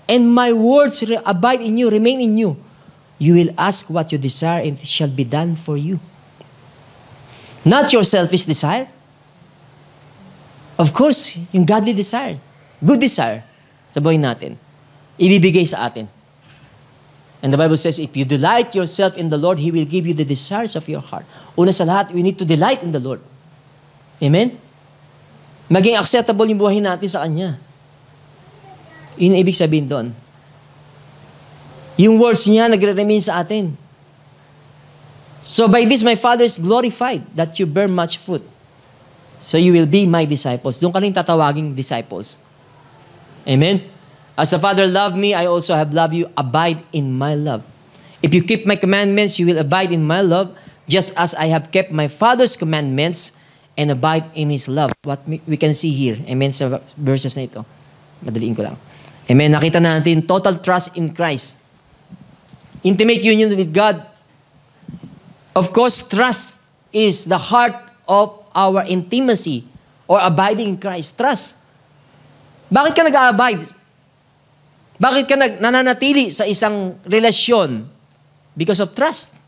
[SPEAKER 1] and my words abide in you, remain in you, you will ask what you desire and it shall be done for you. Not your selfish desire. Of course, yung godly desire, good desire sa buhay natin, ibibigay sa atin. And the Bible says, if you delight yourself in the Lord, He will give you the desires of your heart. Una sa lahat, we need to delight in the Lord. Amen? Maging acceptable yung buhay natin sa Kanya. Yun ang ibig sabihin doon. Yung words niya nagre-remain sa atin. So by this, my Father is glorified, that you bear much fruit. So you will be my disciples. Doon ka rin tatawaging disciples. Amen? As the Father loved me, I also have loved you. Abide in my love. If you keep my commandments, you will abide in my love, just as I have kept my Father's commandments and abide in His love. What we can see here. Amen? Sa verses na ito. Madaliin ko lang. Amen? Nakita natin total trust in Christ. Intimate union with God. Of course, trust is the heart of our intimacy or abiding in Christ. Trust. Bakit ka nag-abide? Bakit ka nananatili sa isang relasyon? Because of trust.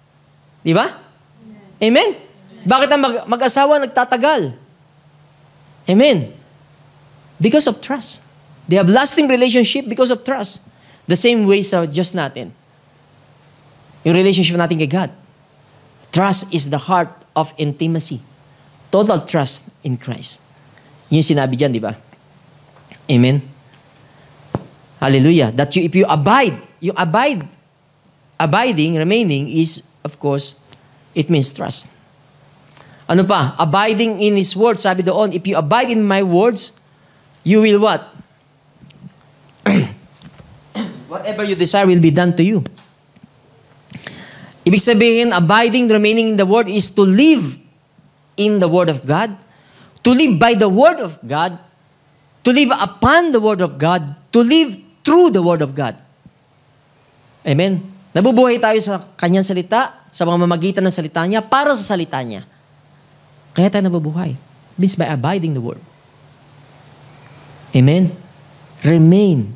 [SPEAKER 1] Di ba? Amen? Bakit ang mag-asawa nagtatagal? Amen? Because of trust. They have lasting relationship because of trust. The same way sa Diyos natin. Yung relationship natin kay God. Trust is the heart of intimacy. Total trust in Christ. Yung sinabi dyan, di ba? Amen? Hallelujah. That if you abide, abiding, remaining is, of course, it means trust. Ano pa? Abiding in His word. Sabi doon, if you abide in my words, you will what? Whatever you desire will be done to you. Ibig sabihin, abiding, remaining in the word is to live in the word of God, to live by the word of God, to live upon the word of God, to live through the word of God. Amen? Nabubuhay tayo sa Kanyang salita, sa pamamagitan ng salita niya, para sa salita niya. Kaya tayo nabubuhay. Means by abiding the word. Amen? Remain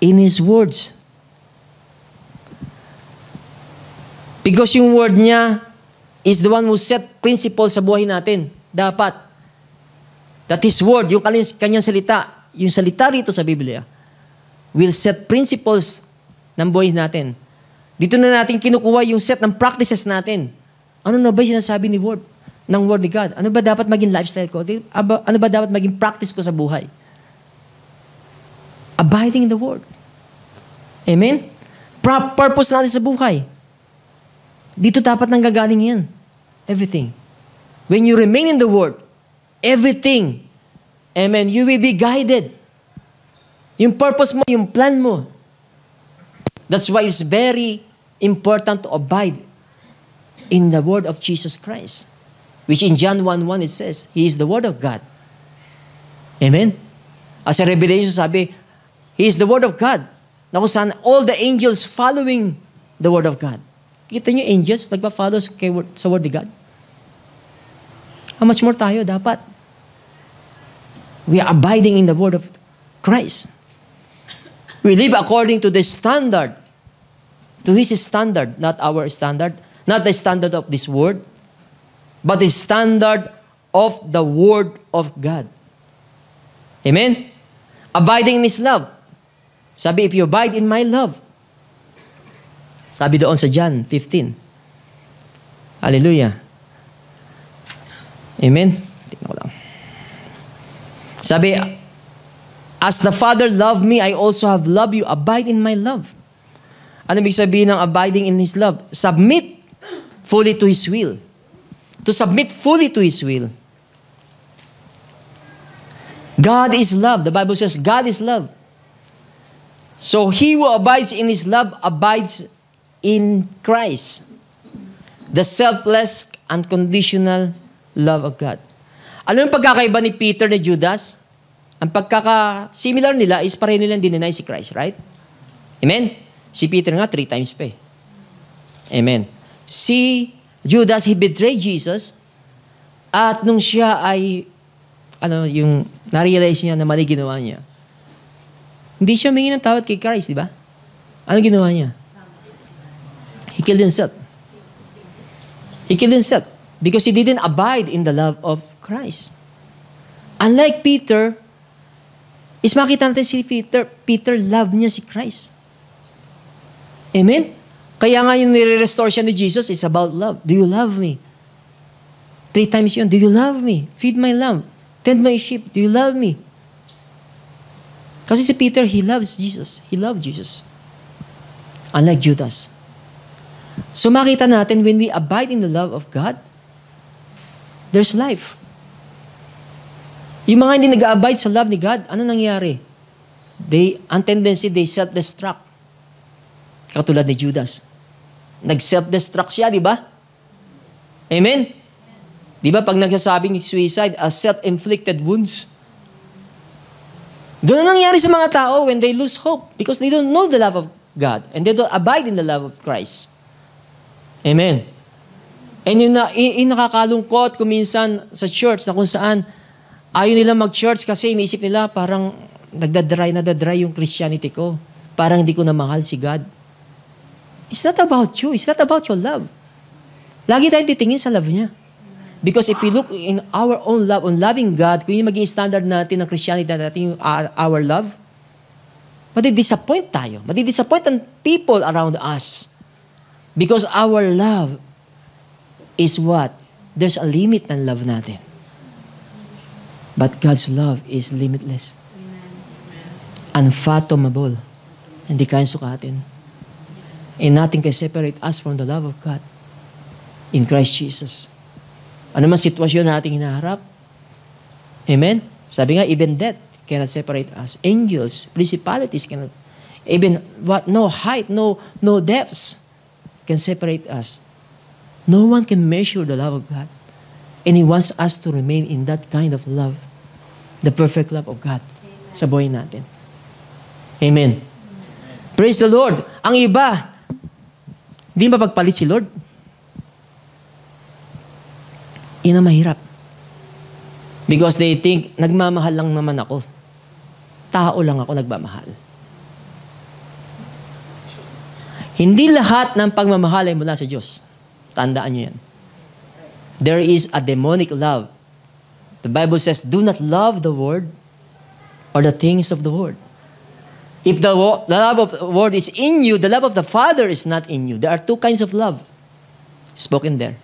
[SPEAKER 1] in His words. Because yung word niya is the one who set principles sa buhay natin. Dapat. That His word, yung kanyang salita, yung salita rito sa Biblia, will set principles ng buhay natin. Dito na natin kinukuha yung set ng practices natin. Ano na ba yung sinasabi ni word? Ng word ni God? Ano ba dapat maging lifestyle ko? Ano ba dapat maging practice ko sa buhay? Abiding in the word. Amen? Purpose natin sa buhay. Dito dapat nanggagaling yan. Everything. When you remain in the word, everything, amen, you will be guided. Yung purpose mo, yung plan mo. That's why it's very important to abide in the word of Jesus Christ. Which in John 1:1 it says, He is the word of God. Amen? As a revelation sabi, He is the word of God. Na kung saan all the angels following the word of God. Kita niyo angels, nagpa-follow sa word ni God? How much more tayo dapat? We are abiding in the word of Christ. We live according to the standard, to His standard, not our standard, not the standard of this world, but the standard of the word of God. Amen? Abiding in His love. Sabi, if you abide in my love, sabi doon sa John 15. Hallelujah. Amen? Tingnan ko lang. Sabi, as the Father loved me, I also have loved you. Abide in my love. Ano ibig sabihin ng abiding in His love? Submit fully to His will. To submit fully to His will. God is love. The Bible says God is love. So he who abides in His love abides in Christ. The selfless, unconditional love of God. Alam mo yung pagkakaiba ni Peter ni Judas? Ang pagkaka-similar nila is pareho nilang dinenay si Christ, right? Amen? Si Peter nga 3 times pa eh. Amen. Si Judas, he betrayed Jesus at nung siya ay yung na-realize niya na mali ginawa niya, hindi siya humingi ng tawad kay Christ, di ba? Ano ginawa niya? He killed himself. He killed himself because he didn't abide in the love of Christ. Unlike Peter, is makita natin si Peter love niya si Christ. Amen? Kaya nga yung nire-restore siya ni Jesus is about love. Do you love me? 3 times yun. Do you love me? Feed my lamb. Tend my sheep. Do you love me? Kasi si Peter, he loves Jesus. He loved Jesus. Unlike Judas. So makita natin, when we abide in the love of God, there's life. Yung mga hindi nag-abide sa love ni God, ano nangyari? Ang tendency, they self-destruct. Katulad ni Judas. Nag-self-destruct siya, di ba? Amen? Di ba pag nagsasabing suicide, self-inflicted wounds? Doon ang nangyari sa mga tao when they lose hope because they don't know the love of God and they don't abide in the love of Christ. Amen. And yung nakakalungkot kung minsan sa church na kung saan ayaw nila mag-church kasi iniisip nila parang nadadry yung Christianity ko. Parang hindi ko na mahal si God. It's not about you. It's not about your love. Lagi tayong titingin sa love niya. Because if we look in our own love, on loving God, kung yung maging standard natin ng Christianity natin yung our love, madidisappoint tayo. Madidisappoint ang people around us. Because our love is what? There's a limit ng love natin. But God's love is limitless. Unfathomable. Hindi kayang sukatin. And nothing can separate us from the love of God in Christ Jesus. Ano man sitwasyon nating hinaharap. Amen? Sabi nga, even death cannot separate us. Angels, principalities cannot. Even what? No height, no depths can separate us. No one can measure the love of God. And He wants us to remain in that kind of love. The perfect love of God sa buhay natin. Amen. Praise the Lord. Ang iba, hindi ba pagpalit si Lord? Yun ang mahirap. Because they think, nagmamahal lang naman ako. Tao lang ako nagmamahal. Hindi lahat ng pagmamahal ay mula sa Diyos. Tandaan niyo yan. There is a demonic love. The Bible says, do not love the world or the things of the world. If the love of the world is in you, the love of the Father is not in you. There are two kinds of love spoken there.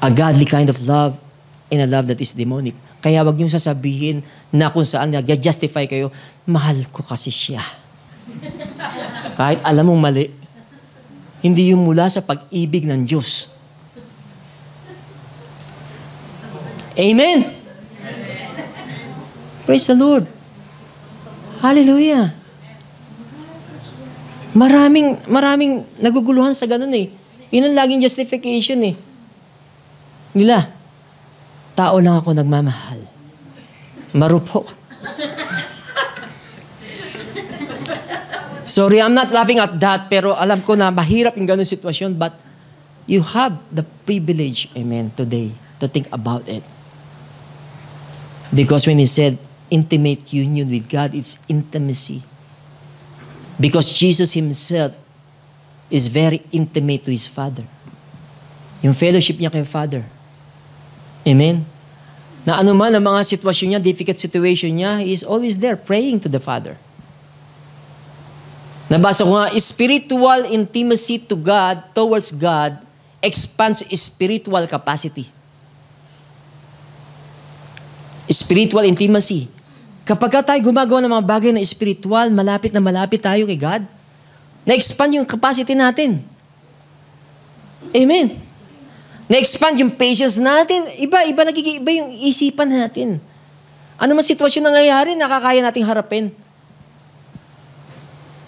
[SPEAKER 1] A godly kind of love and a love that is demonic. Kaya wag niyong sasabihin na kung saan nag-justify kayo, mahal ko kasi siya. Kahit alam mong mali, hindi yung mula sa pag-ibig ng Diyos. Amen? Praise the Lord. Hallelujah. Maraming naguguluhan sa ganun eh. Yun ang laging justification eh. Nila, tao lang ako nagmamahal. Marupok. Sorry, I'm not laughing at that, pero alam ko na mahirap yung ganun sitwasyon, but you have the privilege, amen, today, to think about it. Because when he said, intimate union with God, it's intimacy. Because Jesus himself is very intimate to his Father. Yung fellowship niya kay Father. Amen? Na anuman ang mga sitwasyon niya, difficult situation niya, he is always there praying to the Father. Nabasa ko nga, spiritual intimacy to God, towards God, expands spiritual capacity. Spiritual intimacy. Kapag tayo gumagawa ng mga bagay na spiritual, malapit na malapit tayo kay God, na-expand yung capacity natin. Amen. Na-expand yung patience natin. Iba yung isipan natin. Ano man sitwasyon na nangyayari, nakakaya nating harapin.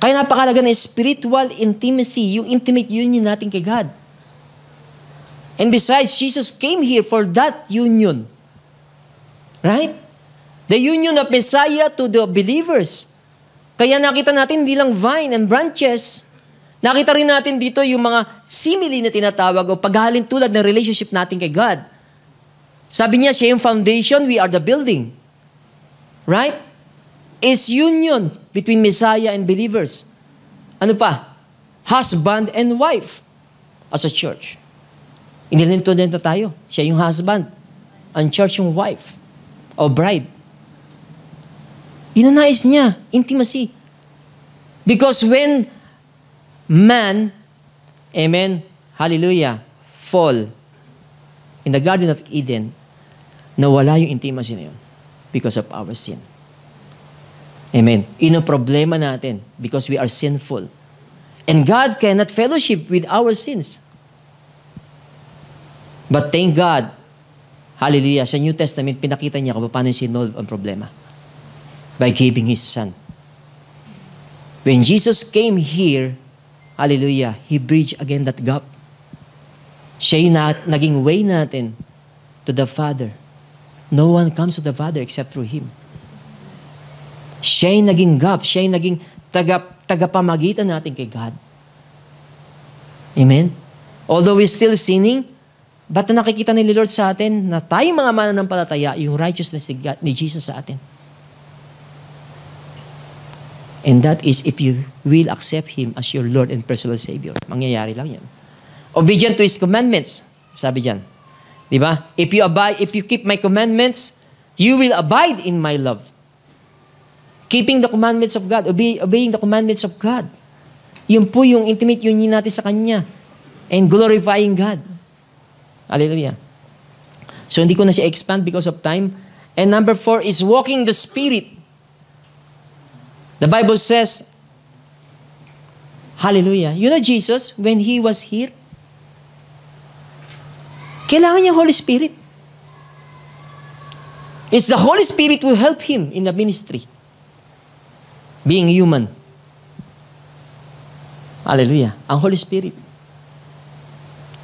[SPEAKER 1] Kaya napakalaga na spiritual intimacy, yung intimate union natin kay God. And besides, Jesus came here for that union. Right? The union of Messiah to the believers. Kaya nakita natin hindi lang vine and branches. Nakita rin natin dito yung mga simile na tinatawag o paghahalin tulad ng relationship natin kay God. Sabi niya, siya yung foundation, we are the building. Right? It's union between Messiah and believers. Ano pa? Husband and wife as a church. Inilinto din tayo. Siya yung husband. Ang church yung wife o bride. Inanais niya, intimacy. Because when man, amen, hallelujah, fall in the Garden of Eden, nawala yung intimacy na yun because of our sin. Amen. Ino problema natin because we are sinful. And God cannot fellowship with our sins. But thank God, hallelujah, sa New Testament, pinakita niya kung paano sinolve ang problema. By giving His Son. When Jesus came here, hallelujah, He bridged again that gap. Siya yung naging way natin to the Father. No one comes to the Father except through Him. Siya yung naging gap. Siya yung naging tagapamagitan natin kay God. Amen? Although we're still sinning, but nakikita ni Lord sa atin na tayong mga mananampalataya, yung righteousness ni Jesus sa atin. And that is if you will accept Him as your Lord and personal Savior. Mangyayari lang yan. Obedient to His commandments. Sabi dyan. Diba? If you keep my commandments, you will abide in my love. Keeping the commandments of God, obeying the commandments of God. Yun po yung intimate union natin sa Kanya. And glorifying God. Hallelujah. So hindi ko na siya expand because of time. And number 4 is walking the Spirit. The Bible says, hallelujah. You know Jesus, when He was here, kailangan niya Holy Spirit. It's the Holy Spirit who help Him in the ministry. Being human. Hallelujah. Ang Holy Spirit.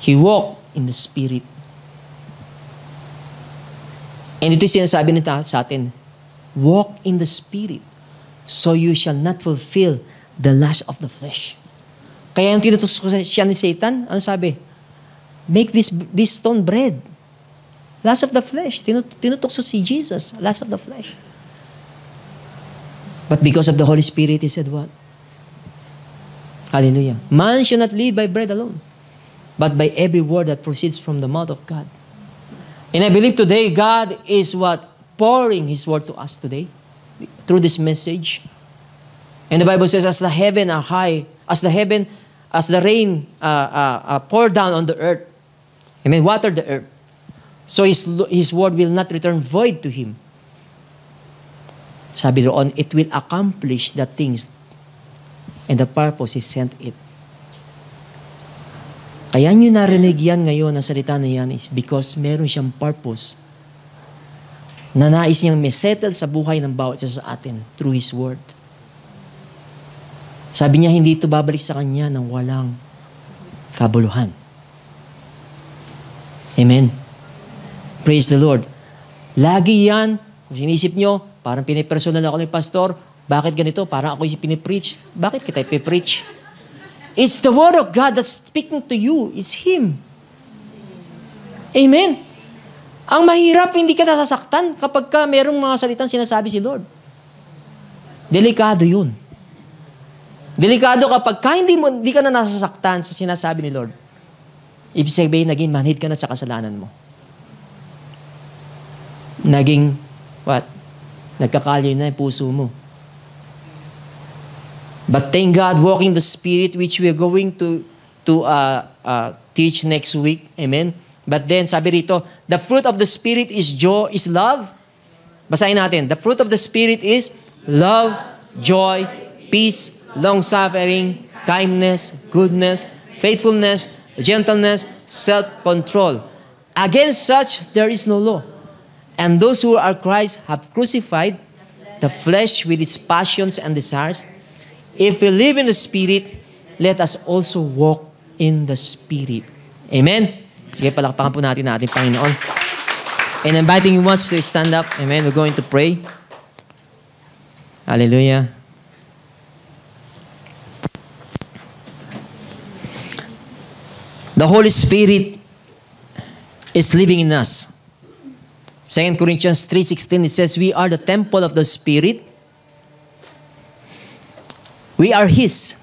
[SPEAKER 1] He walked in the Spirit. And ito yung sinasabi nita sa atin, walk in the Spirit, so you shall not fulfill the lust of the flesh. Kaya yung tinutukso siya ni Satan, ano sabi? Make this stone bread. Lust of the flesh. Tinutukso si Jesus, lust of the flesh. But because of the Holy Spirit, He said what? Hallelujah. Man shall not live by bread alone, but by every word that proceeds from the mouth of God. And I believe today, God is what? Pouring His word to us today through this message. And the Bible says, as the heaven are high, as the rain pour down on the earth, amen, water the earth, so His word will not return void to Him. Sabi doon, it will accomplish the things and the purpose He sent it. Kaya nyo narinig yan ngayon, ang salita na yan, is because meron siyang purpose na nais niyang may settle sa buhay ng bawat isa sa atin through His word. Sabi niya, hindi ito babalik sa Kanya ng walang kabuluhan. Amen. Praise the Lord. Lagi yan, kung sinisip nyo, parang pinipersonal ako ng pastor, bakit ganito? Parang ako yung pinipreach. Bakit kita ipipreach? It's the word of God that's speaking to you. It's Him. Amen. Ang mahirap, hindi ka nasasaktan kapag ka merong mga salitang sinasabi si Lord. Delikado yun. Delikado kapag ka hindi ka na nasasaktan sa sinasabi ni Lord. Ibig sabihin, naging manhid ka na sa kasalanan mo. Naging, what? Nagkakalyo na yung puso mo. But thank God, walking the Spirit, which we are going to teach next week. Amen? But then, sabi rito, the fruit of the Spirit is joy, is love. Basahin natin. The fruit of the Spirit is love, joy, peace, long-suffering, kindness, goodness, faithfulness, gentleness, self-control. Against such, there is no law. And those who are Christ have crucified the flesh with its passions and desires. If we live in the Spirit, let us also walk in the Spirit. Amen? Sige, palakpakan po natin ating Panginoon. And inviting you once to stand up. Amen? We're going to pray. Hallelujah. The Holy Spirit is living in us. 2 Corinthians 3:16, it says, we are the temple of the Spirit. We are His.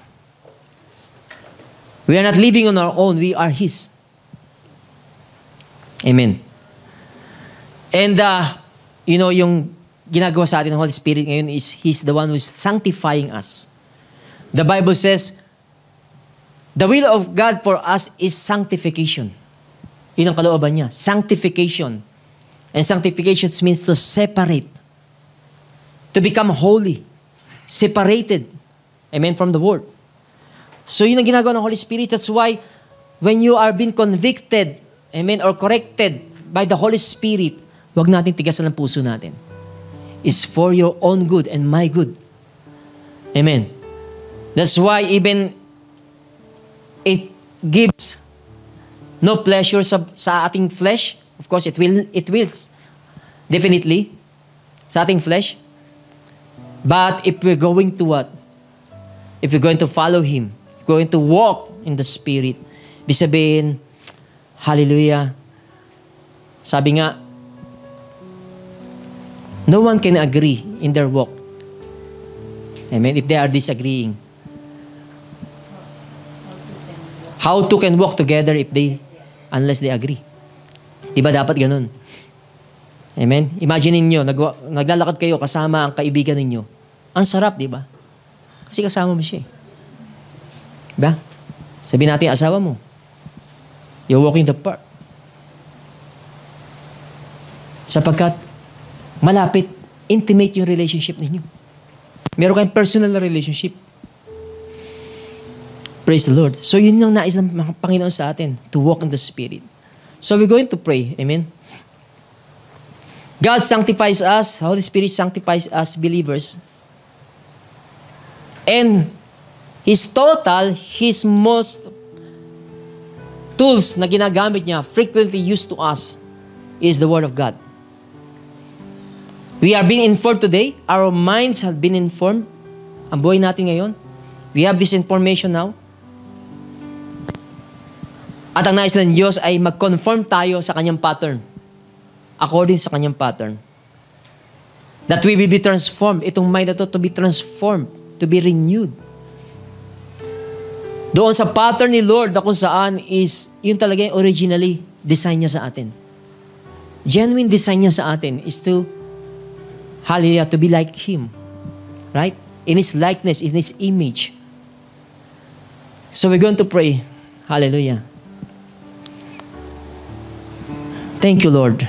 [SPEAKER 1] We are not living on our own. We are His. Amen. And, yung ginagawa sa atin ng Holy Spirit ngayon is He's the one who is sanctifying us. The Bible says, the will of God for us is sanctification. Yun ang kalooban niya. Sanctification. And sanctification means to separate. To become holy. Separated. Amen, from the Word. So yun ang ginagawa ng Holy Spirit. That's why when you are being convicted, amen, or corrected by the Holy Spirit, huwag natin tigasan ang puso natin. It's for your own good and my good. Amen. That's why even it gives no pleasure sa ating flesh. Of course, it will definitely sa ating flesh. But if we're going to what? If we're going to follow Him, going to walk in the Spirit, ibig sabihin, hallelujah, sabi nga, no one can agree in their walk. Amen? If they are disagreeing. How two can walk together unless they agree? Diba dapat ganun? Amen? Imagine niyo naglalakad kayo kasama ang kaibigan ninyo. Ang sarap, diba? Kasi kasama mo siya. Diba? Sabihin natin, asawa mo. You're walking the park. Sapagkat malapit, intimate yung relationship ninyo. Meron kayong personal na relationship. Praise the Lord. So yun yung nais ng Panginoon sa atin, to walk in the Spirit. So we're going to pray. Amen? God sanctifies us. Holy Spirit sanctifies us believers. And His most tools na ginagamit niya, frequently used to us, is the Word of God. We are being informed today. Our minds have been informed. Ang buhay natin ngayon. We have this information now. At ang nais ng Diyos ay mag-conform tayo sa Kanyang pattern. According sa Kanyang pattern. That we will be transformed. Itong mind na to be transformed. To be renewed. Doon sa pattern ni Lord na kung saan is, yun talaga yung originally design niya sa atin. Genuine design niya sa atin is to, hallelujah, to be like Him. Right? In His likeness, in His image. So we're going to pray. Hallelujah. Thank you, Lord,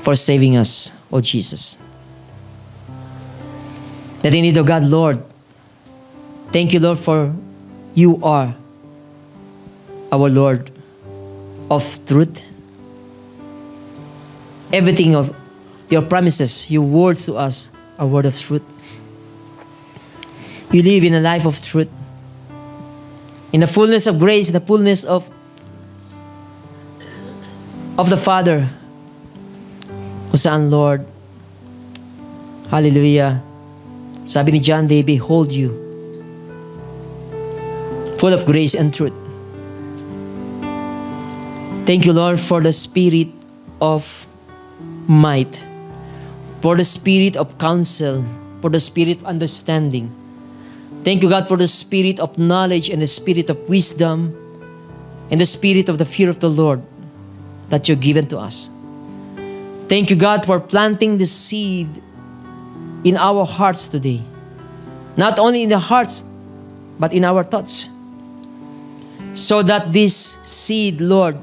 [SPEAKER 1] for saving us, O Jesus. That indeed, O God, Lord, thank you, Lord, for you are our Lord of truth. Everything of your promises, your words to us, are word of truth. You live in a life of truth. In the fullness of grace, in the fullness of the Father, kung saan, Lord, hallelujah, sabi ni John, they behold you, full of grace and truth. Thank you, Lord, for the spirit of might, for the spirit of counsel, for the spirit of understanding. Thank you, God, for the spirit of knowledge and the spirit of wisdom and the spirit of the fear of the Lord that you've given to us. Thank you, God, for planting the seed in our hearts today. Not only in the hearts, but in our thoughts. So that this seed, Lord,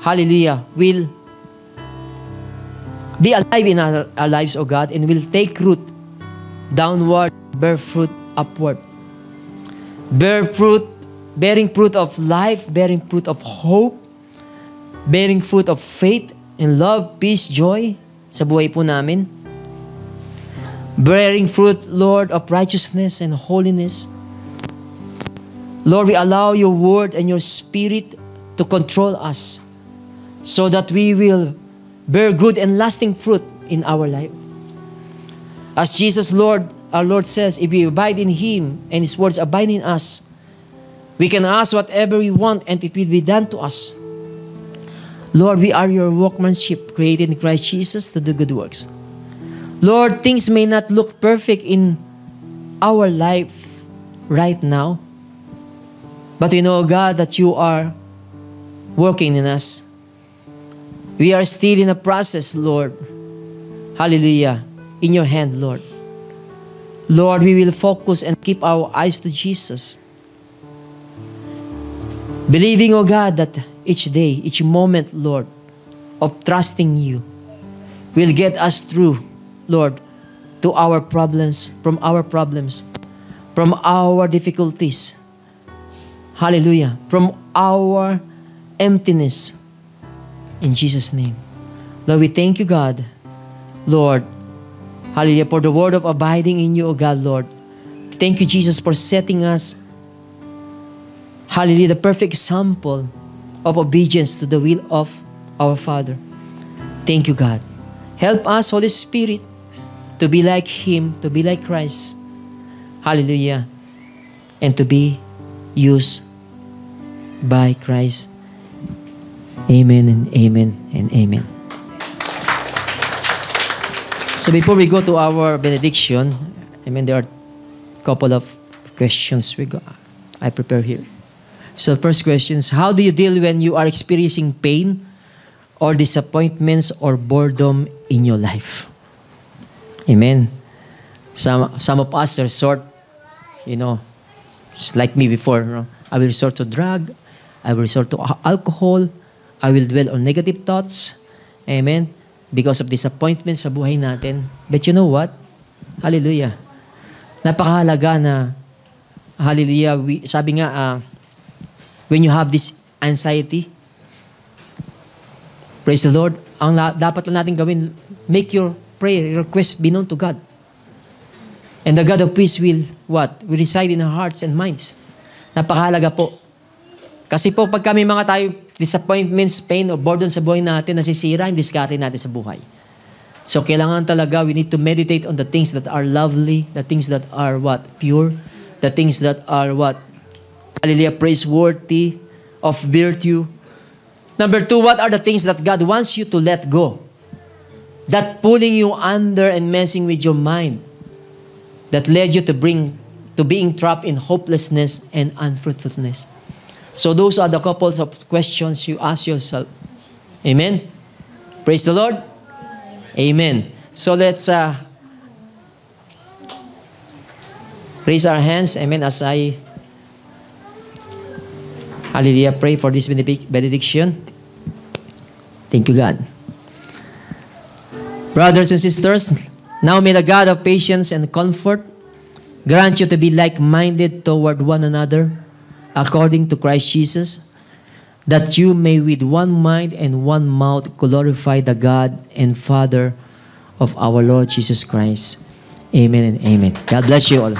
[SPEAKER 1] hallelujah, will be alive in our lives, O God, and will take root downward, bear fruit upward. Bearing fruit of life, bearing fruit of hope, bearing fruit of faith and love, peace, joy sa buhay po namin. Bearing fruit, Lord, of righteousness and holiness. Lord, we allow your word and your spirit to control us so that we will bear good and lasting fruit in our life. As Jesus, Lord, our Lord says, if we abide in Him and His words abide in us, we can ask whatever we want and it will be done to us. Lord, we are your workmanship created in Christ Jesus to do good works. Lord, things may not look perfect in our lives right now, but we know, God, that you are working in us. We are still in a process, Lord. Hallelujah. In your hand, Lord. Lord, we will focus and keep our eyes to Jesus. Believing, oh God, that each day, each moment, Lord, of trusting you will get us through, Lord, to our problems, from our difficulties. Hallelujah. From our emptiness. In Jesus' name. Lord, we thank you, God. Lord, hallelujah, for the word of abiding in you, O God, Lord. Thank you, Jesus, for setting us, hallelujah, the perfect example of obedience to the will of our Father. Thank you, God. Help us, Holy Spirit, to be like Him, to be like Christ. Hallelujah. And to be used by Christ. Amen and amen and amen. So before we go to our benediction, there are a couple of questions I prepare here. So first question is, how do you deal when you are experiencing pain or disappointments or boredom in your life? Amen. Some of us resort, just like me before, I will resort to drug, I will resort to alcohol, I will dwell on negative thoughts. Amen. Because of disappointment sa buhay natin. But you know what? Hallelujah. Napakahalaga na, hallelujah, sabi nga, when you have this anxiety, praise the Lord, ang dapat lang natin gawin, make your prayer, your request be known to God. And the God of peace will, what? Will reside in our hearts and minds. Napakahalaga po. Kasi po, pag kami mga tayo, disappointments, pain, or boredom sa buhay natin, nasisira yung diskarte natin sa buhay. So, kailangan talaga, we need to meditate on the things that are lovely, the things that are what? Pure, the things that are what? Hallelujah, praiseworthy, of virtue. Number 2, what are the things that God wants you to let go? That pulling you under and messing with your mind, that led you to to being trapped in hopelessness and unfruitfulness. So those are the couples of questions you ask yourself. Amen? Praise the Lord. Amen. So let's raise our hands. Amen. As I, hallelujah, pray for this benediction. Thank you, God. Brothers and sisters, now may the God of patience and comfort grant you to be like-minded toward one another according to Christ Jesus, that you may with one mind and one mouth glorify the God and Father of our Lord Jesus Christ. Amen and amen. God bless you all.